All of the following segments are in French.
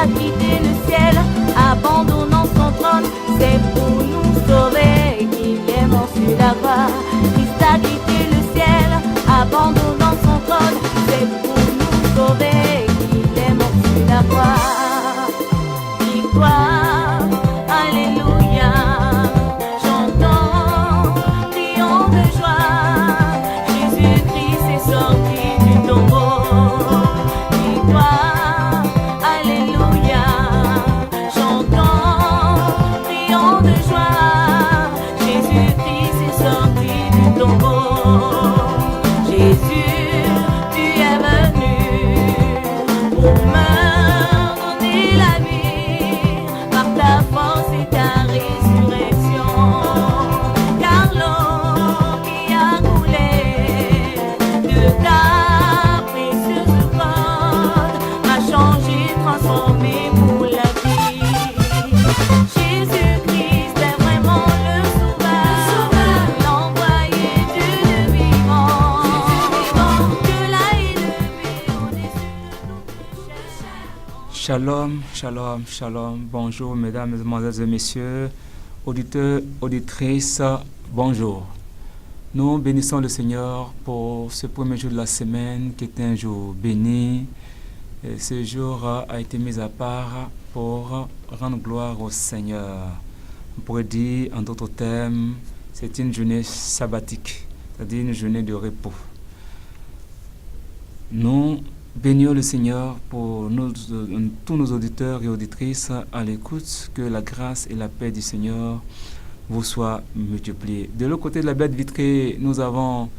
a quitté le ciel, abandonnant son trône. C'est pour nous sauver qu'il est mort sur la croix. Christ a quitté le ciel, abandonnant son trône. C'est pour nous sauver qu'il est mort sur la croix. Victoire, alléluia, chantons, crions de joie. Jésus-Christ est sorti du tombeau. Victoire, alléluia, chantons, crions de joie. Jésus-Christ est sorti du tombeau. Jésus, tu es venu pour me donner la vie par ta force et ta résurrection. Car l'eau qui a coulé de ta précieuse croix m'a changé, transformé pour la vie. Jésus-Christ est vraiment le sauveur, l'envoyé du vivant, que l'a élevé au-dessus de nos péchés. Shalom, shalom, shalom. Bonjour mesdames, mesdemoiselles et messieurs, auditeurs, auditrices, bonjour. Nous bénissons le Seigneur pour ce premier jour de la semaine qui est un jour béni. Et ce jour a été mis à part pour rendre gloire au Seigneur. On pourrait dire en d'autres termes, c'est une journée sabbatique, c'est-à-dire une journée de repos. Nous bénissons le Seigneur pour tous nos auditeurs et auditrices à l'écoute, que la grâce et la paix du Seigneur vous soient multipliées. De l'autre côté de la bête vitrée, nous avons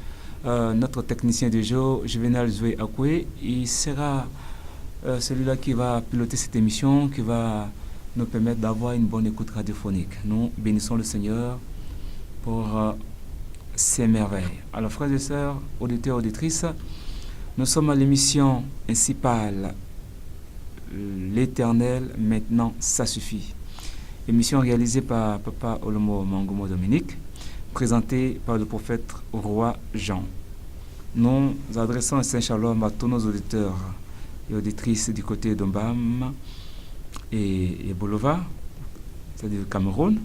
notre technicien du jour, Juvenal Zoé Akwe. Il sera celui-là qui va piloter cette émission, qui va nous permettre d'avoir une bonne écoute radiophonique. Nous bénissons le Seigneur pour ces merveilles. Alors frères et sœurs, auditeurs et auditrices, nous sommes à l'émission principale L'Éternel, maintenant ça suffit. Émission réalisée par Papa Olomo Mangomo Dominique, présentée par le prophète Roi Jean. Nous adressons un saint shalom à tous nos auditeurs et auditrices du côté d'Ombam et Bolova, c'est-à-dire du Cameroun.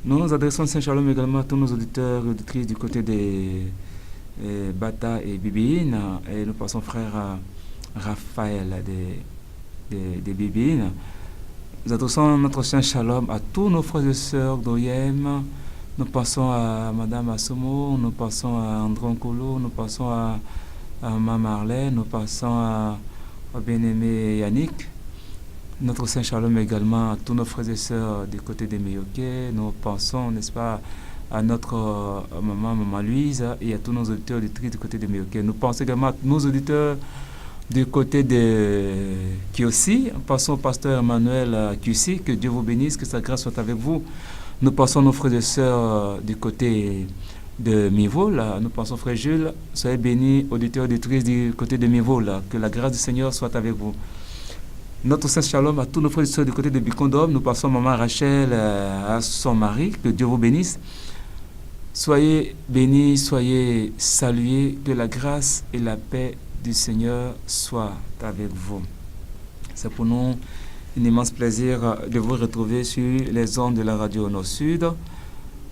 Nous adressons un saint shalom également à tous nos auditeurs et auditrices du côté des Bata et Bibine, et nous passons frère Raphaël des Bibines. Nous adressons notre saint shalom à tous nos frères et sœurs d'Oyem. Nous passons à Madame Assomo, nous passons à Andron Kolo, nous passons à Maman Marlène, nous passons à bien-aimé Yannick. Notre saint shalom également à tous nos frères et sœurs du côté des Meyoké. Nous pensons, n'est-ce pas, à notre maman Louise et à tous nos auditeurs et auditrices du côté des Meyoké. Nous pensons également à nos auditeurs du côté de Kiossi. Passons au pasteur Emmanuel Kiossi. Que Dieu vous bénisse, que sa grâce soit avec vous. Nous passons nos frères et sœurs du côté de Mivol. Nous passons frère Jules. Soyez bénis, auditeurs et auditrices du côté de Mivol. Que la grâce du Seigneur soit avec vous. Notre saint shalom à tous nos frères et sœurs du côté de Bicondom. Nous passons maman Rachel à son mari. Que Dieu vous bénisse. Soyez bénis, soyez salués. Que la grâce et la paix du Seigneur soient avec vous. C'est pour nous un immense plaisir de vous retrouver sur les ondes de la radio Nord-Sud.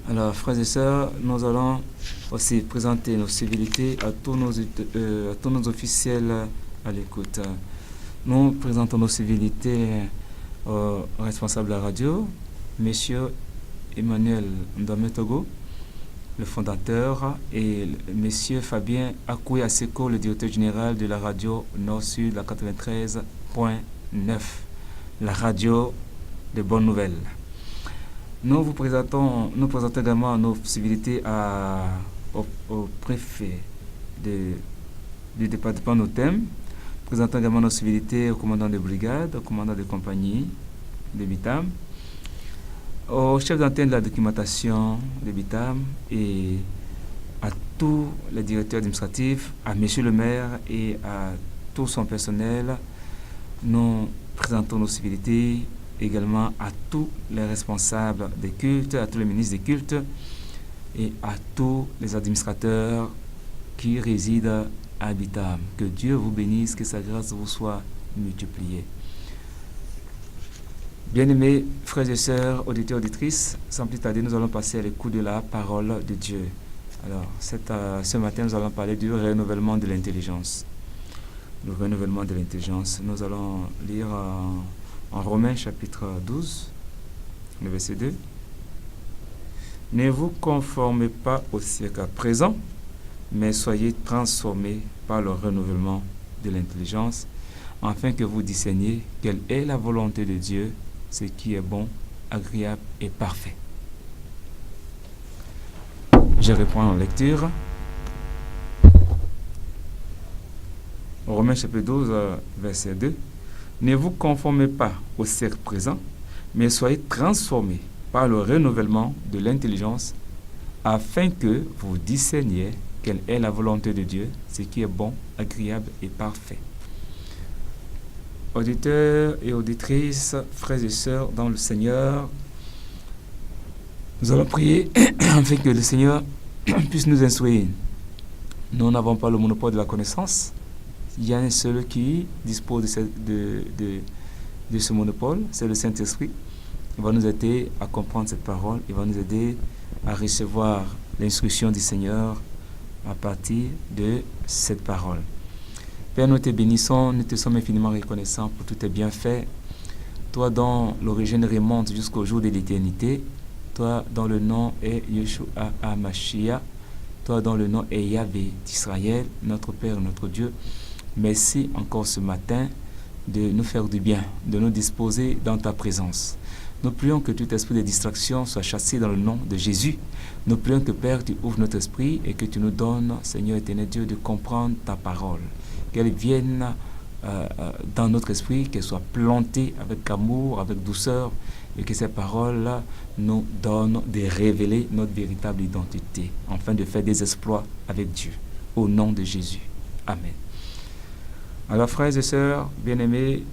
Alors, frères et sœurs, nous allons aussi présenter nos civilités à tous nos officiels à l'écoute. Nous présentons nos civilités au responsable de la radio, Monsieur Emmanuel Ndometogo, le fondateur, et Monsieur Fabien Akoué Aseko, le directeur général de la radio Nord-Sud, la 93.9, la radio de bonnes nouvelles. Nous présentons également nos civilités au préfet du département Notem. Présentons également nos civilités au commandant de brigade, au commandant de compagnie de Bitam, au chef d'antenne de la documentation de Bitam et à tous les directeurs administratifs, à Monsieur le maire et à tout son personnel. Nous présentons nos civilités également à tous les responsables des cultes, à tous les ministres des cultes et à tous les administrateurs qui résident à Bitam. Que Dieu vous bénisse, que sa grâce vous soit multipliée. Bien-aimés frères et sœurs, auditeurs, auditrices, sans plus tarder, nous allons passer à l'écoute de la parole de Dieu. Alors, ce matin, nous allons parler du renouvellement de l'intelligence. Le renouvellement de l'intelligence. Nous allons lire en Romains chapitre 12, le verset 2. Ne vous conformez pas au siècle présent, mais soyez transformés par le renouvellement de l'intelligence, afin que vous discerniez quelle est la volonté de Dieu, ce qui est bon, agréable et parfait. Je reprends en lecture. Romains chapitre 12, verset 2. Ne vous conformez pas au siècle présent, mais soyez transformés par le renouvellement de l'intelligence, afin que vous discerniez quelle est la volonté de Dieu, ce qui est bon, agréable et parfait. Auditeurs et auditrices, frères et sœurs dans le Seigneur, nous allons prier afin que le Seigneur puisse nous instruire. Nous n'avons pas le monopole de la connaissance. Il y a un seul qui dispose de ce monopole, c'est le Saint-Esprit. Il va nous aider à comprendre cette parole. Il va nous aider à recevoir l'instruction du Seigneur à partir de cette parole. Père, nous te bénissons, nous te sommes infiniment reconnaissants pour tous tes bienfaits. Toi dont l'origine remonte jusqu'au jour de l'éternité. Toi dont le nom est Yeshua HaMashiach. Toi dont le nom est Yahvé d'Israël, notre Père, notre Dieu. Merci encore ce matin de nous faire du bien, de nous disposer dans ta présence. Nous prions que tout esprit de distraction soit chassé dans le nom de Jésus. Nous prions que Père, tu ouvres notre esprit et que tu nous donnes, Seigneur éternel Dieu, de comprendre ta parole. Qu'elle vienne dans notre esprit, qu'elle soit plantée avec amour, avec douceur, et que ces paroles-là nous donnent de révéler notre véritable identité, afin de faire des exploits avec Dieu. Au nom de Jésus. Amen. Alors, frères et sœurs, bien-aimés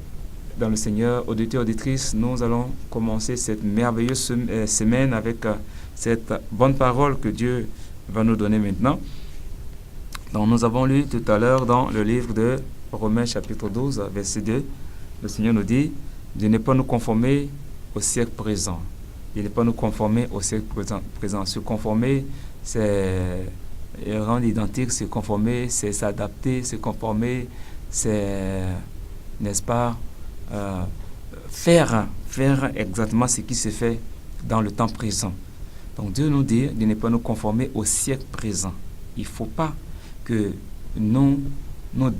dans le Seigneur, auditeurs, auditrices, nous allons commencer cette merveilleuse semaine avec cette bonne parole que Dieu va nous donner maintenant. Donc, nous avons lu tout à l'heure dans le livre de Romains chapitre 12, verset 2, le Seigneur nous dit de ne pas nous conformer au siècle présent. De ne pas nous conformer au siècle présent. Se conformer, c'est rendre identique, se conformer, c'est s'adapter, se conformer, c'est, n'est-ce pas, faire exactement ce qui se fait dans le temps présent. Donc Dieu nous dit de ne pas nous conformer au siècle présent. Il ne faut pas que nous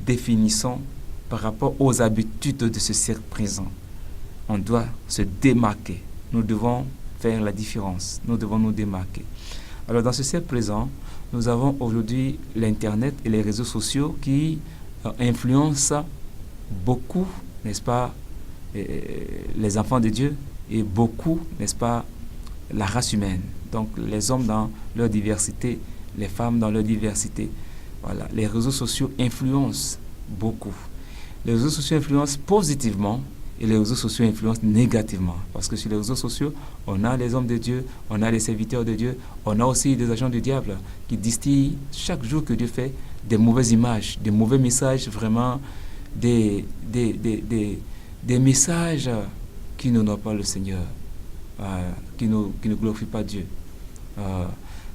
définissons par rapport aux habitudes de ce siècle présent. On doit se démarquer. Nous devons faire la différence. Nous devons nous démarquer. Alors dans ce siècle présent, nous avons aujourd'hui l'Internet et les réseaux sociaux qui influencent beaucoup, n'est-ce pas, les enfants de Dieu et beaucoup, n'est-ce pas, la race humaine. Donc les hommes dans leur diversité, les femmes dans leur diversité. Voilà, les réseaux sociaux influencent beaucoup. Les réseaux sociaux influencent positivement et les réseaux sociaux influencent négativement. Parce que sur les réseaux sociaux, on a les hommes de Dieu, on a les serviteurs de Dieu, on a aussi des agents du diable qui distillent chaque jour que Dieu fait des mauvaises images, des mauvais messages, vraiment des messages qui n'honorent pas le Seigneur, qui ne glorifient pas Dieu.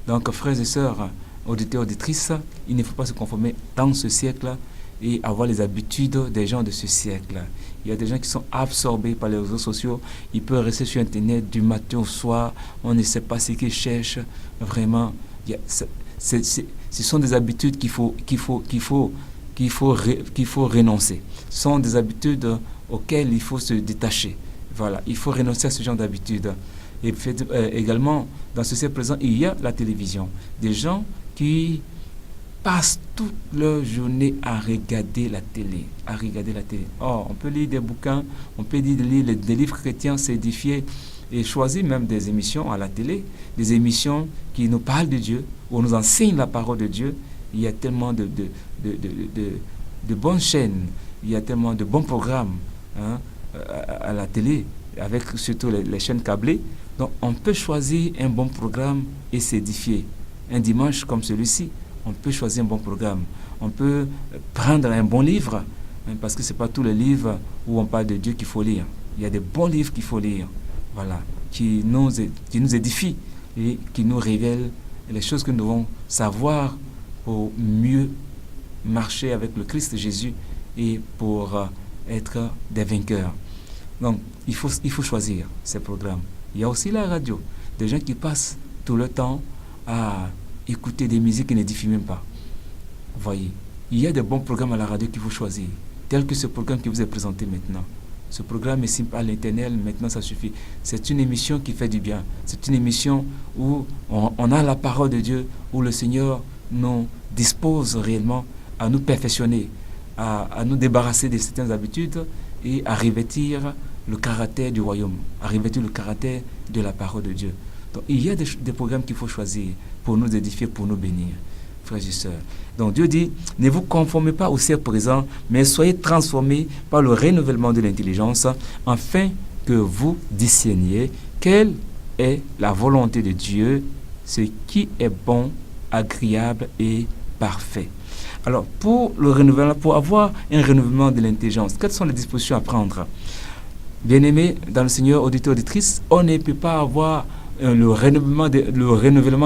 Donc, frères et sœurs, auditeurs, auditrices, il ne faut pas se conformer dans ce siècle et avoir les habitudes des gens de ce siècle. Il y a des gens qui sont absorbés par les réseaux sociaux. Ils peuvent rester sur Internet du matin au soir. On ne sait pas ce qu'ils cherchent. Vraiment, ce sont des habitudes qu'il faut renoncer. Ce sont des habitudes auxquelles il faut se détacher. Voilà, il faut renoncer à ce genre d'habitudes. Et également, dans ce siècle présent, il y a la télévision. Des gens qui passent toute leur journée à regarder la télé. Oh, on peut lire des bouquins, on peut lire des livres chrétiens, s'édifier et choisir même des émissions à la télé, des émissions qui nous parlent de Dieu, où on nous enseigne la parole de Dieu. Il y a tellement de bonnes chaînes, il y a tellement de bons programmes à la télé, avec surtout les chaînes câblées. Donc on peut choisir un bon programme et s'édifier. Un dimanche comme celui-ci, on peut choisir un bon programme. On peut prendre un bon livre, parce que ce n'est pas tous les livres où on parle de Dieu qu'il faut lire. Il y a des bons livres qu'il faut lire, voilà, qui nous édifient et qui nous révèlent les choses que nous devons savoir pour mieux marcher avec le Christ Jésus et pour être des vainqueurs. Donc, il faut choisir ces programmes. Il y a aussi la radio, des gens qui passent tout le temps à écouter des musiques qui n'édifient même pas. Vous voyez, il y a des bons programmes à la radio qu'il faut choisir, tel que ce programme qui vous est présenté maintenant. Ce programme est simple à l'éternel, maintenant ça suffit. C'est une émission qui fait du bien. C'est une émission où on a la parole de Dieu, où le Seigneur nous dispose réellement à nous perfectionner, à nous débarrasser de certaines habitudes et à revêtir le caractère du royaume, à revêtir le caractère de la parole de Dieu. Donc il y a des programmes qu'il faut choisir pour nous édifier, pour nous bénir, frères et sœurs. Donc Dieu dit, ne vous conformez pas au siècle présent, mais soyez transformés par le renouvellement de l'intelligence, afin que vous discerniez quelle est la volonté de Dieu, ce qui est bon, agréable et parfait. Alors, pour avoir un renouvellement de l'intelligence, quelles sont les dispositions à prendre? Bien-aimés dans le Seigneur, auditeurs, auditrices, on ne peut pas avoir le renouvellement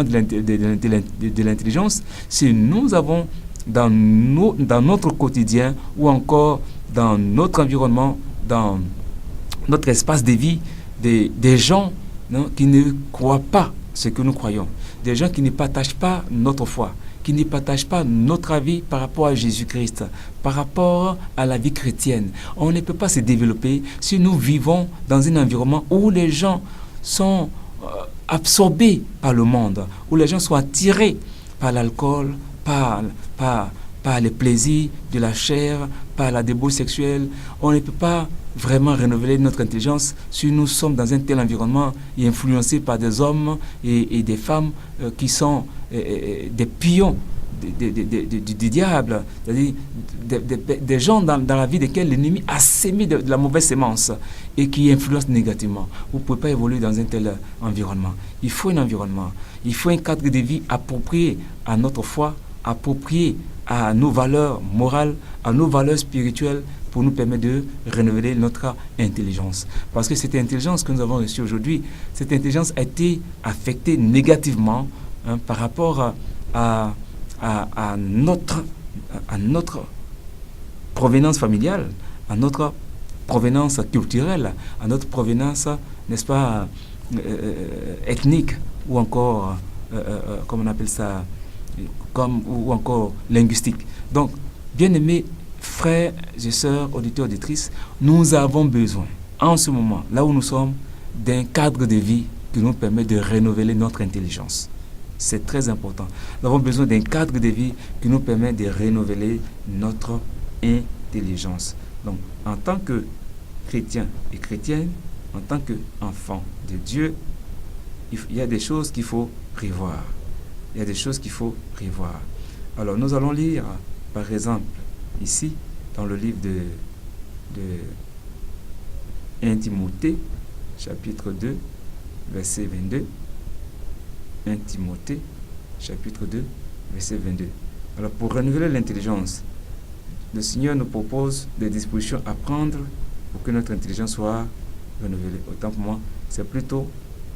de l'intelligence si nous avons dans notre quotidien ou encore dans notre environnement, dans notre espace de vie, des gens qui ne croient pas ce que nous croyons, des gens qui ne partagent pas notre foi, qui ne partagent pas notre avis par rapport à Jésus-Christ, par rapport à la vie chrétienne. On ne peut pas se développer si nous vivons dans un environnement où les gens sont absorbés par le monde, où les gens sont attirés par l'alcool, par les plaisirs de la chair, par la débauche sexuelle. On ne peut pas vraiment renouveler notre intelligence si nous sommes dans un tel environnement et influencés par des hommes et des femmes qui sont des pions du diable, c'est-à-dire des gens dans la vie desquels l'ennemi a sémé de la mauvaise sémence et qui influencent négativement. Vous ne pouvez pas évoluer dans un tel environnement. Il faut un environnement, il faut un cadre de vie approprié à notre foi, approprié à nos valeurs morales, à nos valeurs spirituelles, pour nous permettre de renouveler notre intelligence. Parce que cette intelligence que nous avons reçue aujourd'hui, cette intelligence a été affectée négativement par rapport à notre provenance familiale, à notre provenance culturelle, à notre provenance, n'est-ce pas, ethnique, ou encore, comment on appelle ça, ou encore linguistique. Donc, bien-aimés frères et sœurs, auditeurs, auditrices, nous avons besoin, en ce moment, là où nous sommes, d'un cadre de vie qui nous permet de renouveler notre intelligence. C'est très important. Nous avons besoin d'un cadre de vie qui nous permet de renouveler notre intelligence. Donc, en tant que chrétien et chrétienne, en tant qu'enfant de Dieu, il y a des choses qu'il faut revoir. Il y a des choses qu'il faut revoir. Alors, nous allons lire, par exemple, ici, dans le livre de 1 Timothée, chapitre 2, verset 22. 1 Timothée, chapitre 2, verset 22. Alors, pour renouveler l'intelligence, le Seigneur nous propose des dispositions à prendre pour que notre intelligence soit renouvelée. Autant pour moi, c'est plutôt,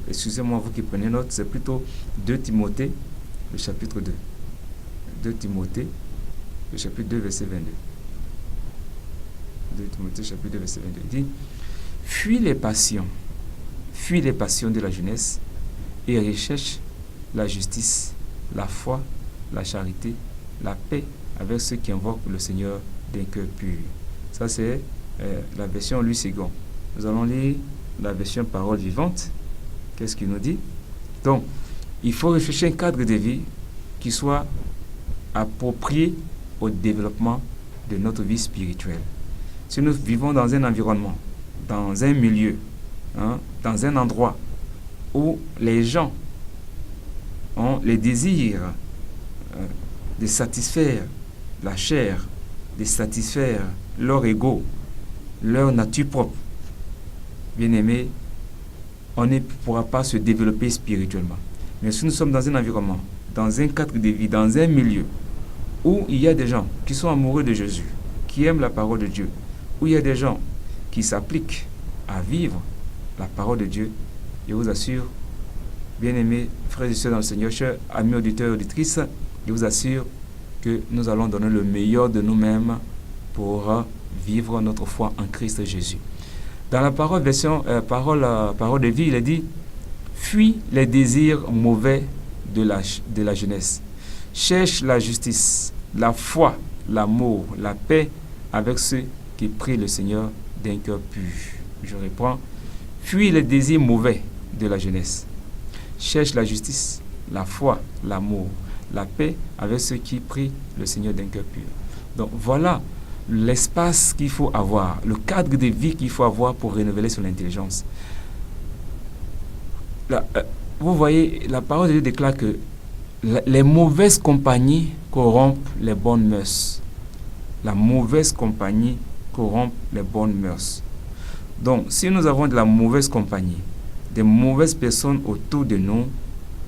excusez-moi vous qui prenez note, c'est plutôt 2 Timothée, le chapitre 2. 2 Timothée, le chapitre 2, verset 22. 2 Timothée, chapitre 2, verset 22. Il dit, fuis les passions de la jeunesse et recherche la justice, la foi, la charité, la paix avec ceux qui invoquent le Seigneur d'un cœur pur. Ça, c'est la version Louis II. Nous allons lire la version Parole vivante. Qu'est-ce qu'il nous dit? Donc, il faut réfléchir un cadre de vie qui soit approprié au développement de notre vie spirituelle. Si nous vivons dans un environnement, dans un milieu, dans un endroit où les gens ont les désirs de satisfaire la chair, de satisfaire leur ego, leur nature propre, bien aimé, on ne pourra pas se développer spirituellement. Mais si nous sommes dans un environnement, dans un cadre de vie, dans un milieu où il y a des gens qui sont amoureux de Jésus, qui aiment la parole de Dieu, où il y a des gens qui s'appliquent à vivre la parole de Dieu, je vous assure, bien-aimés frères et sœurs dans le Seigneur, chers amis auditeurs et auditrices, je vous assure que nous allons donner le meilleur de nous-mêmes pour vivre notre foi en Christ Jésus. Dans la parole de vie, il est dit « Fuis les désirs mauvais de la jeunesse. Cherche la justice, la foi, l'amour, la paix avec ceux qui prient le Seigneur d'un cœur pur. » Je reprends. « Fuis les désirs mauvais de la jeunesse. Cherche la justice, la foi, l'amour, la paix avec ceux qui prient le Seigneur d'un cœur pur. » Donc voilà l'espace qu'il faut avoir, le cadre de vie qu'il faut avoir pour renouveler son intelligence. Là, vous voyez, la parole de Dieu déclare que les mauvaises compagnies corrompent les bonnes mœurs. La mauvaise compagnie corrompt les bonnes mœurs. Donc, si nous avons de la mauvaise compagnie, des mauvaises personnes autour de nous,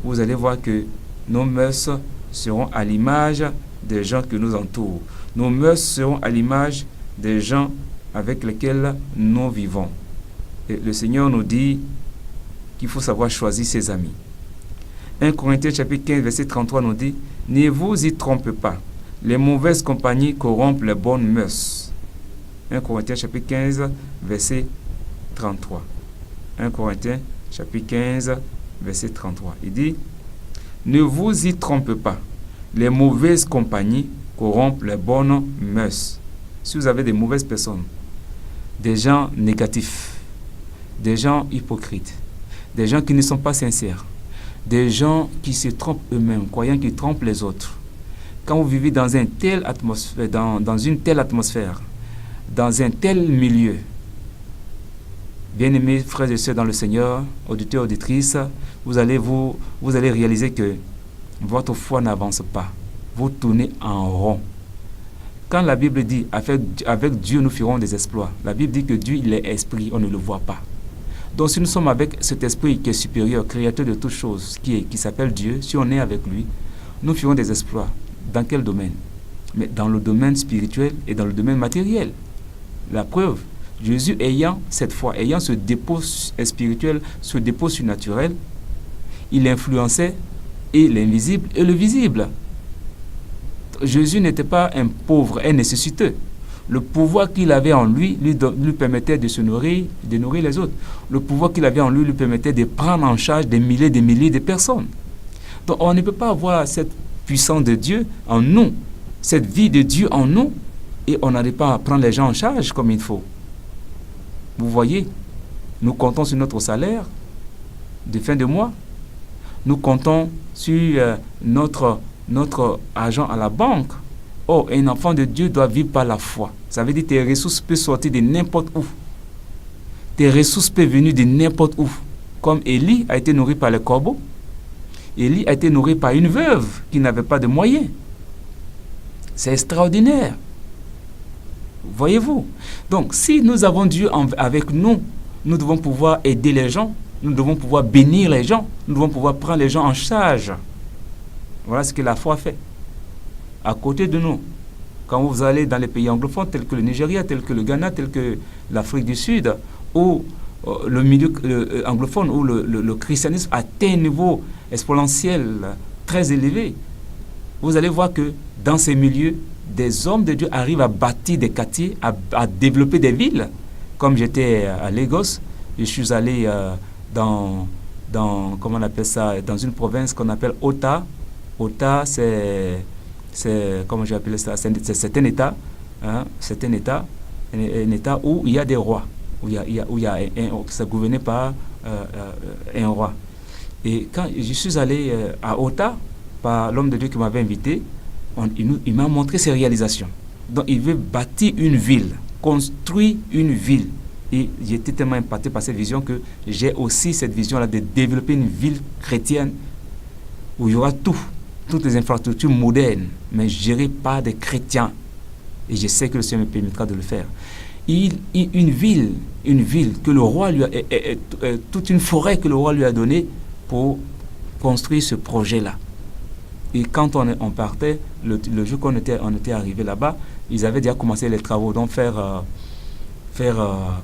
vous allez voir que nos mœurs seront à l'image des gens qui nous entourent. Nos mœurs seront à l'image des gens avec lesquels nous vivons. Et le Seigneur nous dit qu'il faut savoir choisir ses amis. 1 Corinthiens chapitre 15, verset 33 nous dit « Ne vous y trompez pas, les mauvaises compagnies corrompent les bonnes mœurs. » 1 Corinthiens chapitre 15, verset 33. 1 Corinthiens chapitre 15, verset 33. Il dit « Ne vous y trompez pas, les mauvaises compagnies corrompent les bonnes mœurs. » Si vous avez des mauvaises personnes, des gens négatifs, des gens hypocrites, des gens qui ne sont pas sincères, des gens qui se trompent eux-mêmes, croyant qu'ils trompent les autres. Quand vous vivez dans une telle atmosphère, dans un tel milieu, bien-aimés frères et sœurs dans le Seigneur, auditeurs, auditrices, vous allez réaliser que votre foi n'avance pas. Vous tournez en rond. Quand la Bible dit avec Dieu nous ferons des exploits, la Bible dit que Dieu il est esprit, on ne le voit pas. Donc si nous sommes avec cet esprit qui est supérieur, créateur de toutes choses, qui s'appelle Dieu, si on est avec lui, nous ferons des exploits. Dans quel domaine? Mais dans le domaine spirituel et dans le domaine matériel. La preuve, Jésus ayant cette foi, ayant ce dépôt spirituel, ce dépôt surnaturel, il influençait et l'invisible et le visible. Jésus n'était pas un pauvre, un nécessiteux. Le pouvoir qu'il avait en lui permettait de se nourrir, de nourrir les autres. Le pouvoir qu'il avait en lui permettait de prendre en charge des milliers de personnes. Donc on ne peut pas avoir cette puissance de Dieu en nous, cette vie de Dieu en nous, et on n'arrive pas à prendre les gens en charge comme il faut. Vous voyez, nous comptons sur notre salaire de fin de mois. Nous comptons sur notre argent à la banque. Oh, un enfant de Dieu doit vivre par la foi. Ça veut dire que tes ressources peuvent sortir de n'importe où. Tes ressources peuvent venir de n'importe où. Comme Élie a été nourri par les corbeaux. Élie a été nourri par une veuve qui n'avait pas de moyens. C'est extraordinaire. Voyez-vous? Donc, si nous avons Dieu avec nous, nous devons pouvoir aider les gens, nous devons pouvoir bénir les gens, nous devons pouvoir prendre les gens en charge. Voilà ce que la foi fait. À côté de nous, quand vous allez dans les pays anglophones tels que le Nigeria, tels que le Ghana, tels que l'Afrique du Sud, où le milieu anglophone, où le christianisme atteint un niveau exponentiel très élevé, vous allez voir que dans ces milieux, des hommes de Dieu arrivent à bâtir des quartiers, à développer des villes. Comme j'étais à Lagos, je suis allé dans comment on appelle ça, dans une province qu'on appelle Ota. Ota, c'est comment j'ai appelé ça, c'est un État, hein, c'est un État où il y a des rois, c'est gouverné par un roi. Et quand je suis allé à Ota, par l'homme de Dieu qui m'avait invité, il m'a montré ses réalisations. Donc il veut bâtir une ville, construire une ville. Et j'étais tellement impacté par cette vision que j'ai aussi cette vision-là de développer une ville chrétienne où il y aura toutes les infrastructures modernes, mais gérées par des chrétiens. Et je sais que le Seigneur me permettra de le faire. Une ville que le roi lui a, toute une forêt que le roi lui a donnée pour construire ce projet-là. Et quand on partait, le jour qu'on était arrivé là-bas, ils avaient déjà commencé les travaux, donc faire faire,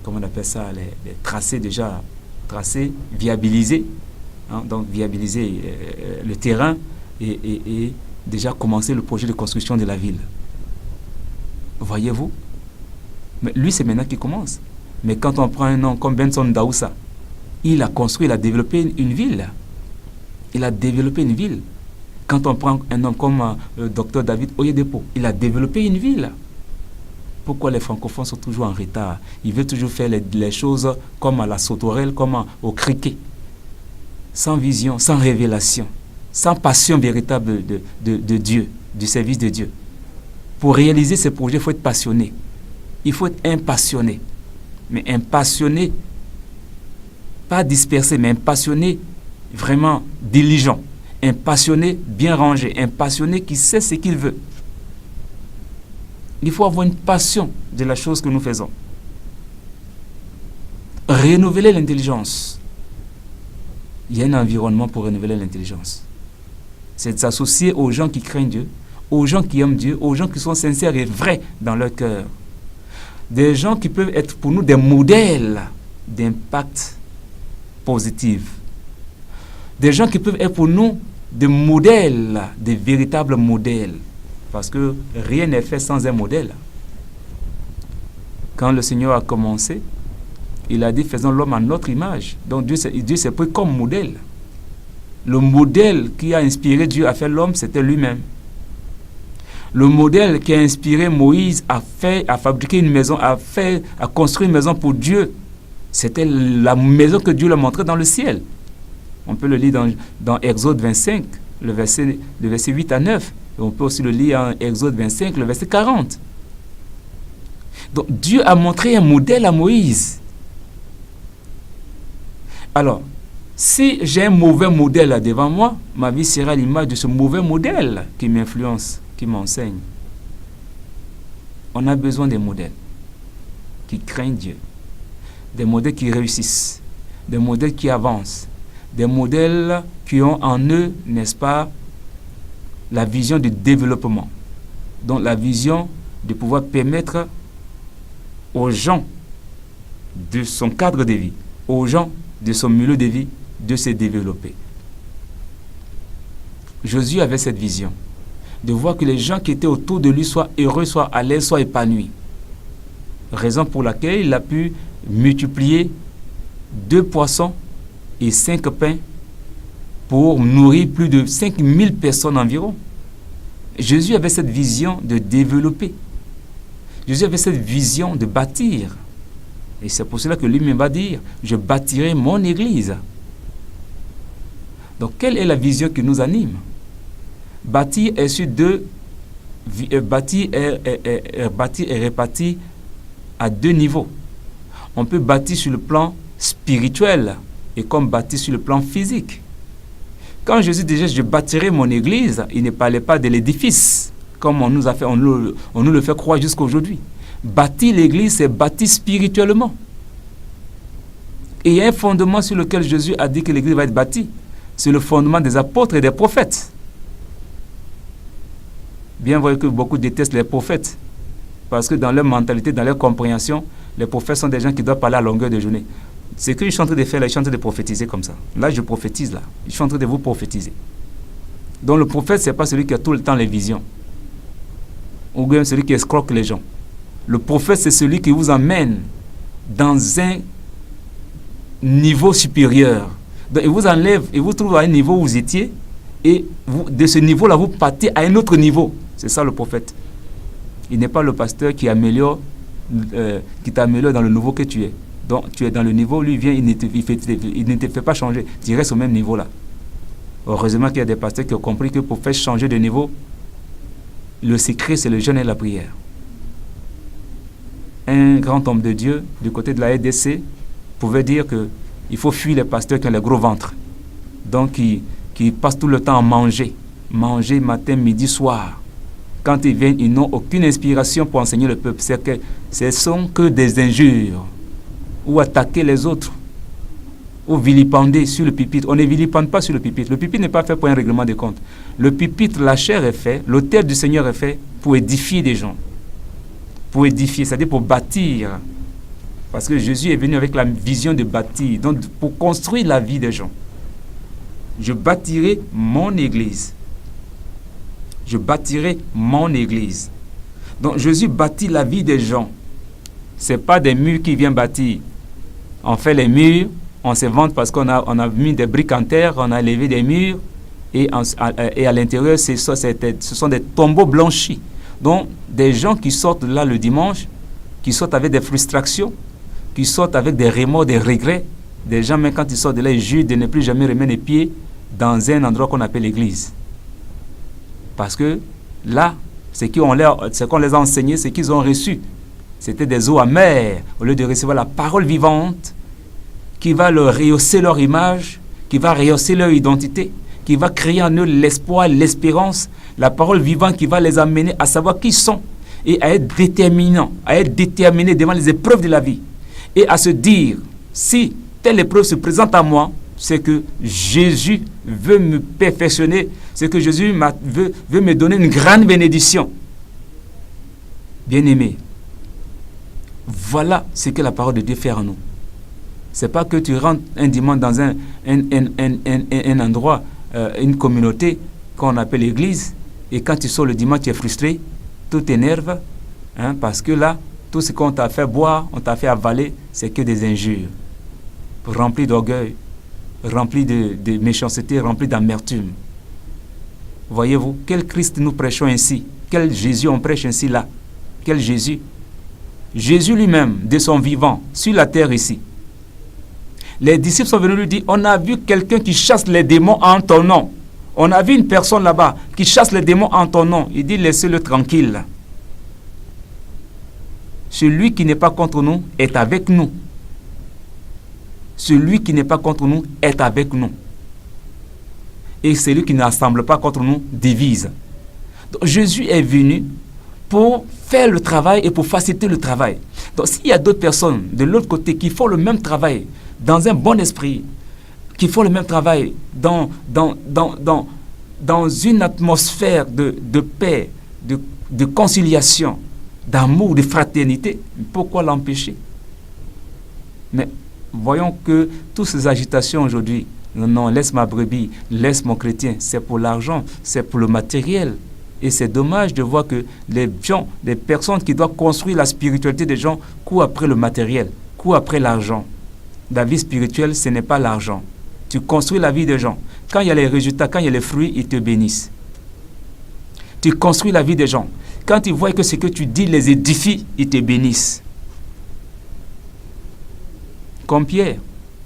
comment on appelle ça, les tracés déjà, viabiliser, hein, donc viabiliser le terrain et déjà commencer le projet de construction de la ville. Voyez-vous? Mais lui, c'est maintenant qu'il commence. Mais quand on prend un nom comme Benson Daoussa, il a construit, il a développé une ville. Il a développé une ville. Quand on prend un homme comme le docteur David Oyedepo, il a développé une ville. Pourquoi les francophones sont toujours en retard? Ils veulent toujours faire les choses comme à la sauterelle, comme au cricket. Sans vision, sans révélation, sans passion véritable de Dieu, du service de Dieu. Pour réaliser ces projets, il faut être passionné. Il faut être un passionné. Mais un passionné, pas dispersé, mais un passionné vraiment diligent. Un passionné bien rangé. Un passionné qui sait ce qu'il veut. Il faut avoir une passion de la chose que nous faisons. Renouveler l'intelligence. Il y a un environnement pour renouveler l'intelligence. C'est de s'associer aux gens qui craignent Dieu, aux gens qui aiment Dieu, aux gens qui sont sincères et vrais dans leur cœur. Des gens qui peuvent être pour nous des modèles d'impact positif. Des gens qui peuvent être pour nous des modèles, des véritables modèles. Parce que rien n'est fait sans un modèle. Quand le Seigneur a commencé, il a dit faisons l'homme à notre image. Donc Dieu s'est pris comme modèle. Le modèle qui a inspiré Dieu à faire l'homme, c'était lui-même. Le modèle qui a inspiré Moïse à fabriquer une maison, à construire une maison pour Dieu, c'était la maison que Dieu lui a montrée dans le ciel. On peut le lire dans Exode 25, le verset 8 à 9. Et on peut aussi le lire en Exode 25, le verset 40. Donc Dieu a montré un modèle à Moïse. Alors, si j'ai un mauvais modèle là devant moi, ma vie sera l'image de ce mauvais modèle qui m'influence, qui m'enseigne. On a besoin des modèles qui craignent Dieu, des modèles qui réussissent, des modèles qui avancent, des modèles qui ont en eux, n'est-ce pas, la vision du développement. Donc la vision de pouvoir permettre aux gens de son cadre de vie, aux gens de son milieu de vie, de se développer. Jésus avait cette vision, de voir que les gens qui étaient autour de lui soient heureux, soient à l'aise, soient épanouis. Raison pour laquelle il a pu multiplier 2 poissons et 5 pains pour nourrir plus de 5000 personnes environ. Jésus avait cette vision de développer. Jésus avait cette vision de bâtir. Et c'est pour cela que lui-même va dire, je bâtirai mon église. Donc, quelle est la vision qui nous anime? Bâtir est sur bâtir est réparti à 2 niveaux. On peut bâtir sur le plan spirituel et comme bâtir sur le plan physique. Quand Jésus disait je bâtirai mon église, il ne parlait pas de l'édifice, comme on nous le fait croire jusqu'à aujourd'hui. Bâtir l'église, c'est bâtir spirituellement. Et il y a un fondement sur lequel Jésus a dit que l'église va être bâtie. C'est le fondement des apôtres et des prophètes. Bien voyez que beaucoup détestent les prophètes. Parce que dans leur mentalité, dans leur compréhension, les prophètes sont des gens qui doivent parler à longueur de journée. Ce que je suis en train de faire là, je suis en train de prophétiser comme ça. Là, je prophétise là. Je suis en train de vous prophétiser. Donc le prophète, ce n'est pas celui qui a tout le temps les visions. Ou bien celui qui escroque les gens. Le prophète, c'est celui qui vous emmène dans un niveau supérieur. Donc il vous enlève, il vous trouve à un niveau où vous étiez, et de ce niveau-là, vous partez à un autre niveau. C'est ça le prophète. Il n'est pas le pasteur qui t'améliore dans le niveau que tu es. Donc tu es dans le niveau, lui vient, il ne te fait pas changer. Tu restes au même niveau-là. Heureusement qu'il y a des pasteurs qui ont compris que pour faire changer de niveau, le secret, c'est le jeûne et la prière. Un grand homme de Dieu, du côté de la RDC, pouvait dire qu'il faut fuir les pasteurs qui ont les gros ventres. Donc, qui passent tout le temps à manger. Manger matin, midi, soir. Quand ils viennent, ils n'ont aucune inspiration pour enseigner le peuple. Ce ne sont que des injures. Ou attaquer les autres. Ou vilipender sur le pupitre. On ne vilipende pas sur le pupitre. Le pupitre n'est pas fait pour un règlement de compte. Le pupitre, la chair est fait, l'autel du Seigneur est fait pour édifier des gens. Pour édifier, c'est-à-dire pour bâtir Parce que Jésus est venu avec la vision de bâtir, donc pour construire la vie des gens. Je bâtirai mon église. Je bâtirai mon église. Donc Jésus bâtit la vie des gens. Ce n'est pas des murs qui viennent bâtir. On fait les murs, on se vante parce qu'on a mis des briques en terre, on a levé des murs, et à l'intérieur, ce sont des tombeaux blanchis. Donc des gens qui sortent là le dimanche, qui sortent avec des frustrations, qui sortent avec des remords, des regrets. Des gens, même quand ils sortent de là, ils jurent de ne plus jamais remettre les pieds dans un endroit qu'on appelle l'église. Parce que là, ce qu'on les a enseigné, ce qu'ils ont reçu, c'était des eaux amères, au lieu de recevoir la parole vivante qui va leur rehausser leur image, qui va rehausser leur identité, qui va créer en eux l'espoir, l'espérance, la parole vivante qui va les amener à savoir qui ils sont et à être déterminés devant les épreuves de la vie et à se dire, si telle épreuve se présente à moi, c'est que Jésus veut me perfectionner, c'est que Jésus veut me donner une grande bénédiction. Bien-aimé, voilà ce que la parole de Dieu fait en nous. Ce n'est pas que tu rentres un dimanche dans un endroit, une communauté qu'on appelle l'église, et quand tu sors le dimanche, tu es frustré, tout t'énerve, parce que là, tout ce qu'on t'a fait boire, on t'a fait avaler, c'est que des injures, remplis d'orgueil, remplis de méchanceté, remplis d'amertume. Voyez-vous, quel Christ nous prêchons ainsi? Quel Jésus on prêche ainsi là? Quel Jésus? Jésus lui-même, de son vivant, sur la terre ici. Les disciples sont venus lui dire, on a vu quelqu'un qui chasse les démons en ton nom. On a vu une personne là-bas qui chasse les démons en ton nom. Il dit, laissez-le tranquille. Celui qui n'est pas contre nous est avec nous. Celui qui n'est pas contre nous est avec nous. Et celui qui ne rassemble pas contre nous divise. Donc, Jésus est venu pour faire le travail et pour faciliter le travail. Donc s'il y a d'autres personnes de l'autre côté qui font le même travail dans un bon esprit, qui font le même travail dans une atmosphère de paix, de conciliation, d'amour, de fraternité, pourquoi l'empêcher? Mais voyons que toutes ces agitations aujourd'hui, non, laisse ma brebis, laisse mon chrétien, c'est pour l'argent, c'est pour le matériel. Et c'est dommage de voir que les gens, les personnes qui doivent construire la spiritualité des gens courent après le matériel, courent après l'argent. La vie spirituelle, ce n'est pas l'argent. Tu construis la vie des gens. Quand il y a les résultats, quand il y a les fruits, ils te bénissent. Tu construis la vie des gens. Quand ils voient que ce que tu dis les édifie, ils te bénissent. Comme Pierre.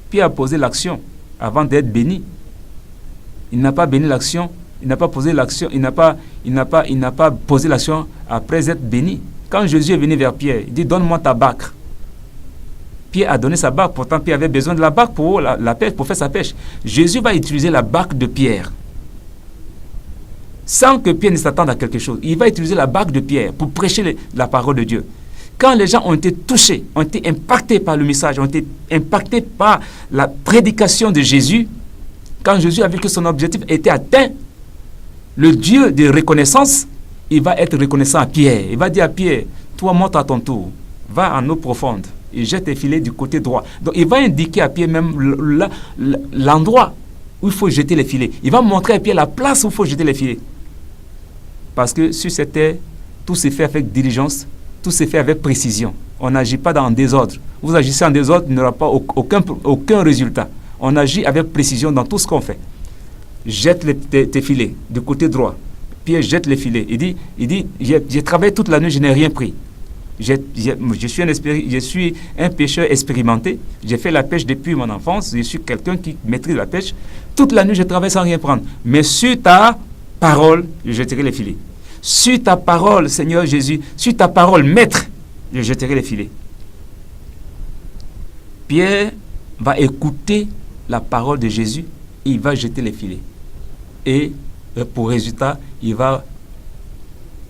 Pierre a posé l'action avant d'être béni. Il n'a pas béni l'action. Il n'a pas posé l'action, il n'a pas posé l'action après être béni. Quand Jésus est venu vers Pierre, il dit, donne-moi ta barque. Pierre a donné sa barque, pourtant Pierre avait besoin de la barque pour la pêche, pour faire sa pêche. Jésus va utiliser la barque de Pierre. Sans que Pierre ne s'attende à quelque chose. Il va utiliser la barque de Pierre pour prêcher la parole de Dieu. Quand les gens ont été touchés, ont été impactés par le message, ont été impactés par la prédication de Jésus, quand Jésus a vu que son objectif était atteint, le Dieu de reconnaissance, il va être reconnaissant à Pierre. Il va dire à Pierre, toi monte à ton tour, va en eau profonde et jette tes filets du côté droit. Donc il va indiquer à Pierre même l'endroit où il faut jeter les filets. Il va montrer à Pierre la place où il faut jeter les filets. Parce que sur cette terre, tout se fait avec diligence, tout se fait avec précision. On n'agit pas dans le désordre. Vous agissez en désordre, il n'y aura pas aucun résultat. On agit avec précision dans tout ce qu'on fait. Jette tes filets du côté droit. Pierre jette les filets. Il dit, j'ai travaillé toute la nuit, je n'ai rien pris. Je suis un pêcheur expérimenté. J'ai fait la pêche depuis mon enfance. Je suis quelqu'un qui maîtrise la pêche. Toute la nuit, je travaille sans rien prendre. Mais sur ta parole, je jetterai les filets. Sur ta parole, Seigneur Jésus, sur ta parole, Maître, je jetterai les filets. Pierre va écouter la parole de Jésus et il va jeter les filets. Et pour résultat, il va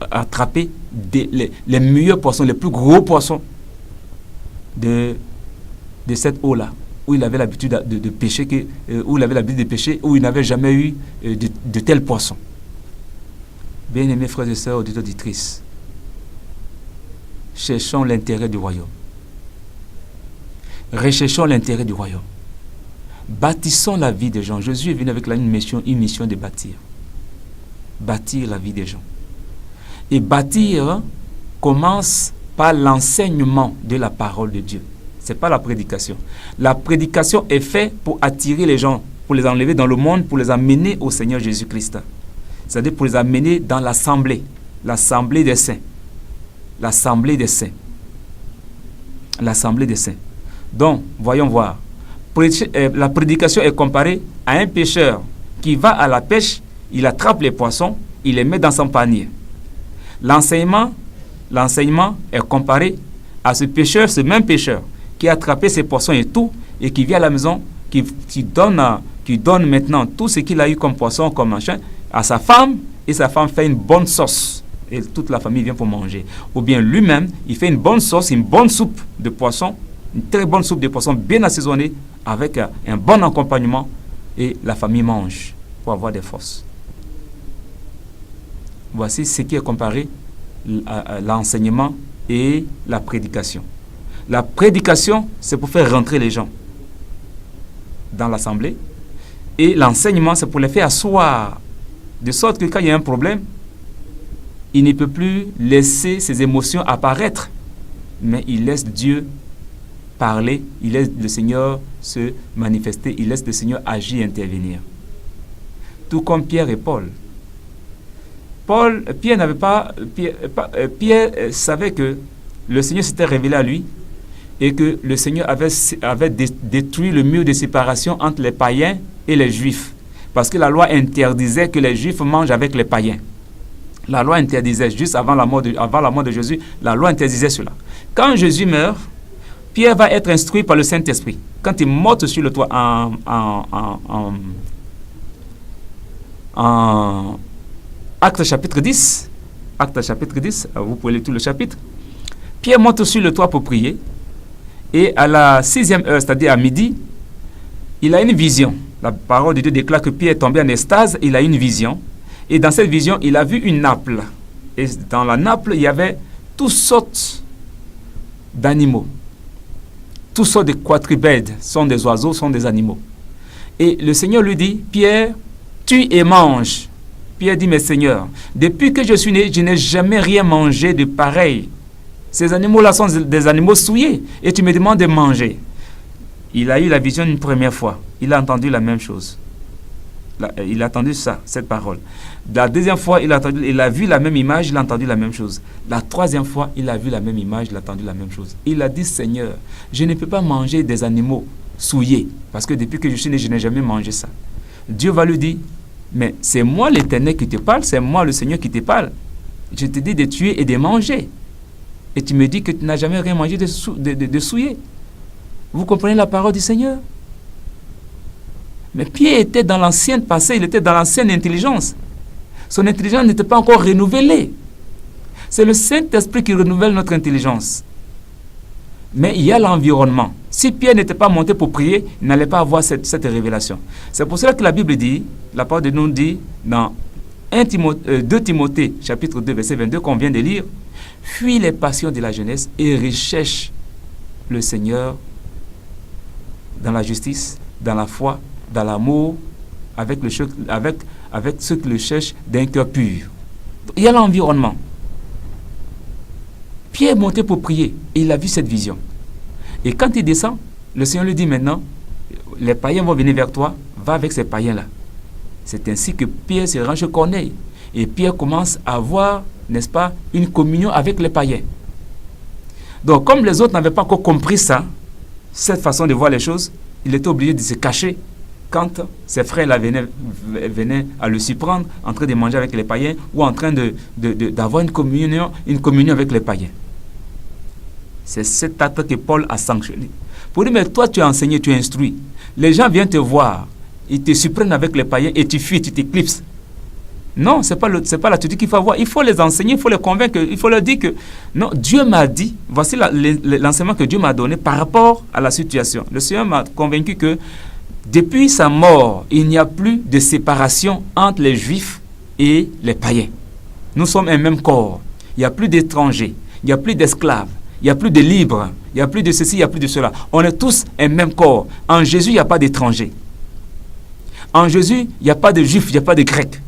attraper les meilleurs poissons, les plus gros poissons de cette eau-là, où il avait l'habitude de pêcher, où il avait l'habitude de pêcher, où il n'avait jamais eu de tels poissons. Bien-aimés frères et sœurs, auditeurs, auditrices, cherchons l'intérêt du royaume. recherchons l'intérêt du royaume. Bâtissons la vie des gens. Jésus est venu avec une mission de bâtir. Bâtir la vie des gens. Et bâtir commence par l'enseignement de la parole de Dieu. Ce n'est pas la prédication. La prédication est faite pour attirer les gens, pour les enlever dans le monde, pour les amener au Seigneur Jésus-Christ. C'est-à-dire pour les amener dans l'assemblée des saints. L'assemblée des saints. L'assemblée des saints. Donc, voyons voir. La prédication est comparée à un pêcheur qui va à la pêche, il attrape les poissons, il les met dans son panier. L'enseignement est comparé à ce même pêcheur qui a attrapé ses poissons et tout, et qui vient à la maison, qui donne maintenant tout ce qu'il a eu comme poisson, comme machin, à sa femme, et sa femme fait une bonne sauce, et toute la famille vient pour manger. Ou bien lui-même, il fait une bonne sauce, une bonne soupe de poisson, une très bonne soupe de poisson bien assaisonnée, avec un bon accompagnement, et la famille mange pour avoir des forces. Voici ce qui est comparé à l'enseignement et la prédication. La prédication, c'est pour faire rentrer les gens dans l'assemblée, et l'enseignement, c'est pour les faire asseoir, de sorte que quand il y a un problème, il ne peut plus laisser ses émotions apparaître, mais il laisse Dieu parler, il laisse le Seigneur se manifester, il laisse le Seigneur agir, intervenir. Tout comme Pierre et Paul. Pierre savait que le Seigneur s'était révélé à lui et que le Seigneur avait détruit le mur de séparation entre les païens et les juifs. Parce que la loi interdisait que les juifs mangent avec les païens. La loi interdisait, juste avant la mort de Jésus, la loi interdisait cela. Quand Jésus meurt, Pierre va être instruit par le Saint-Esprit. Quand il monte sur le toit en Actes chapitre 10, vous pouvez lire tout le chapitre. Pierre monte sur le toit pour prier. Et à la 6e heure, c'est-à-dire à midi, il a une vision. La parole de Dieu déclare que Pierre est tombé en extase, il a une vision. Et dans cette vision, il a vu une nappe. Et dans la nappe, il y avait toutes sortes d'animaux. Toutes sortes de quadrupèdes, sont des oiseaux, sont des animaux. Et le Seigneur lui dit, Pierre, tue et mange. Pierre dit, mais Seigneur, depuis que je suis né, je n'ai jamais rien mangé de pareil. Ces animaux-là sont des animaux souillés et tu me demandes de manger. Il a eu la vision une première fois. Il a entendu la même chose. Il a entendu cette parole. La deuxième fois, il a vu la même image, il a entendu la même chose. La troisième fois, il a vu la même image, il a entendu la même chose. Il a dit, Seigneur, je ne peux pas manger des animaux souillés parce que depuis que je suis né, je n'ai jamais mangé ça. Dieu va lui dire, mais c'est moi l'Éternel qui te parle, c'est moi le Seigneur qui te parle. Je te dis de tuer et de manger. Et tu me dis que tu n'as jamais rien mangé de souillé. Vous comprenez la parole du Seigneur? Mais Pierre était dans l'ancienne passé, il était dans l'ancienne intelligence. Son intelligence n'était pas encore renouvelée. C'est le Saint-Esprit qui renouvelle notre intelligence. Mais il y a l'environnement. Si Pierre n'était pas monté pour prier, il n'allait pas avoir cette révélation. C'est pour cela que la Bible dit, la parole de nous dit, dans 2 Timothée, chapitre 2, verset 22, qu'on vient de lire, « Fuis les passions de la jeunesse et recherche le Seigneur dans la justice, dans la foi, dans l'amour, avec ceux qui le cherchent d'un cœur pur. » Il y a l'environnement. Pierre est monté pour prier et il a vu cette vision. Et quand il descend, le Seigneur lui dit maintenant, les païens vont venir vers toi, va avec ces païens-là. C'est ainsi que Pierre se range Corneille. Et Pierre commence à avoir, n'est-ce pas, une communion avec les païens. Donc, comme les autres n'avaient pas encore compris ça, cette façon de voir les choses, il était obligé de se cacher quand ses frères venaient à le surprendre en train de manger avec les païens ou en train d'avoir une communion avec les païens. C'est cet acte que Paul a sanctionné. Pour dire, mais toi tu as enseigné, tu as instruit. Les gens viennent te voir, ils te surprennent avec les païens et tu fuis, tu t'éclipses. Non, ce n'est pas l'attitude qu'il faut avoir. Il faut les enseigner, il faut les convaincre, il faut leur dire que non, Dieu m'a dit, voici l'enseignement que Dieu m'a donné par rapport à la situation. Le Seigneur m'a convaincu que depuis sa mort, il n'y a plus de séparation entre les Juifs et les païens. Nous sommes un même corps. Il n'y a plus d'étrangers, il n'y a plus d'esclaves, il n'y a plus de libre, il n'y a plus de ceci, il n'y a plus de cela. On est tous un même corps. En Jésus, il n'y a pas d'étrangers. En Jésus, il n'y a pas de juifs, il n'y a pas de grecs.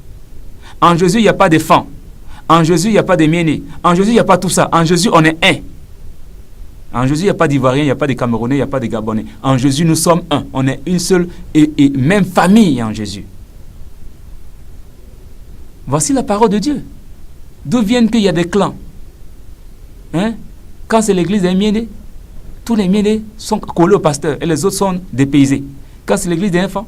En Jésus, il n'y a pas de femmes. En Jésus, il n'y a pas de miennés. En Jésus, il n'y a pas tout ça. En Jésus, on est un. En Jésus, il n'y a pas d'Ivoiriens, il n'y a pas de Camerounais, il n'y a pas de Gabonais. En Jésus, nous sommes un. On est une seule et même famille en Jésus. Voici la parole de Dieu. D'où viennent qu'il y a des clans? Quand c'est l'église des miennés, tous les miennés sont collés au pasteur et les autres sont dépaysés. Quand c'est l'église des enfants,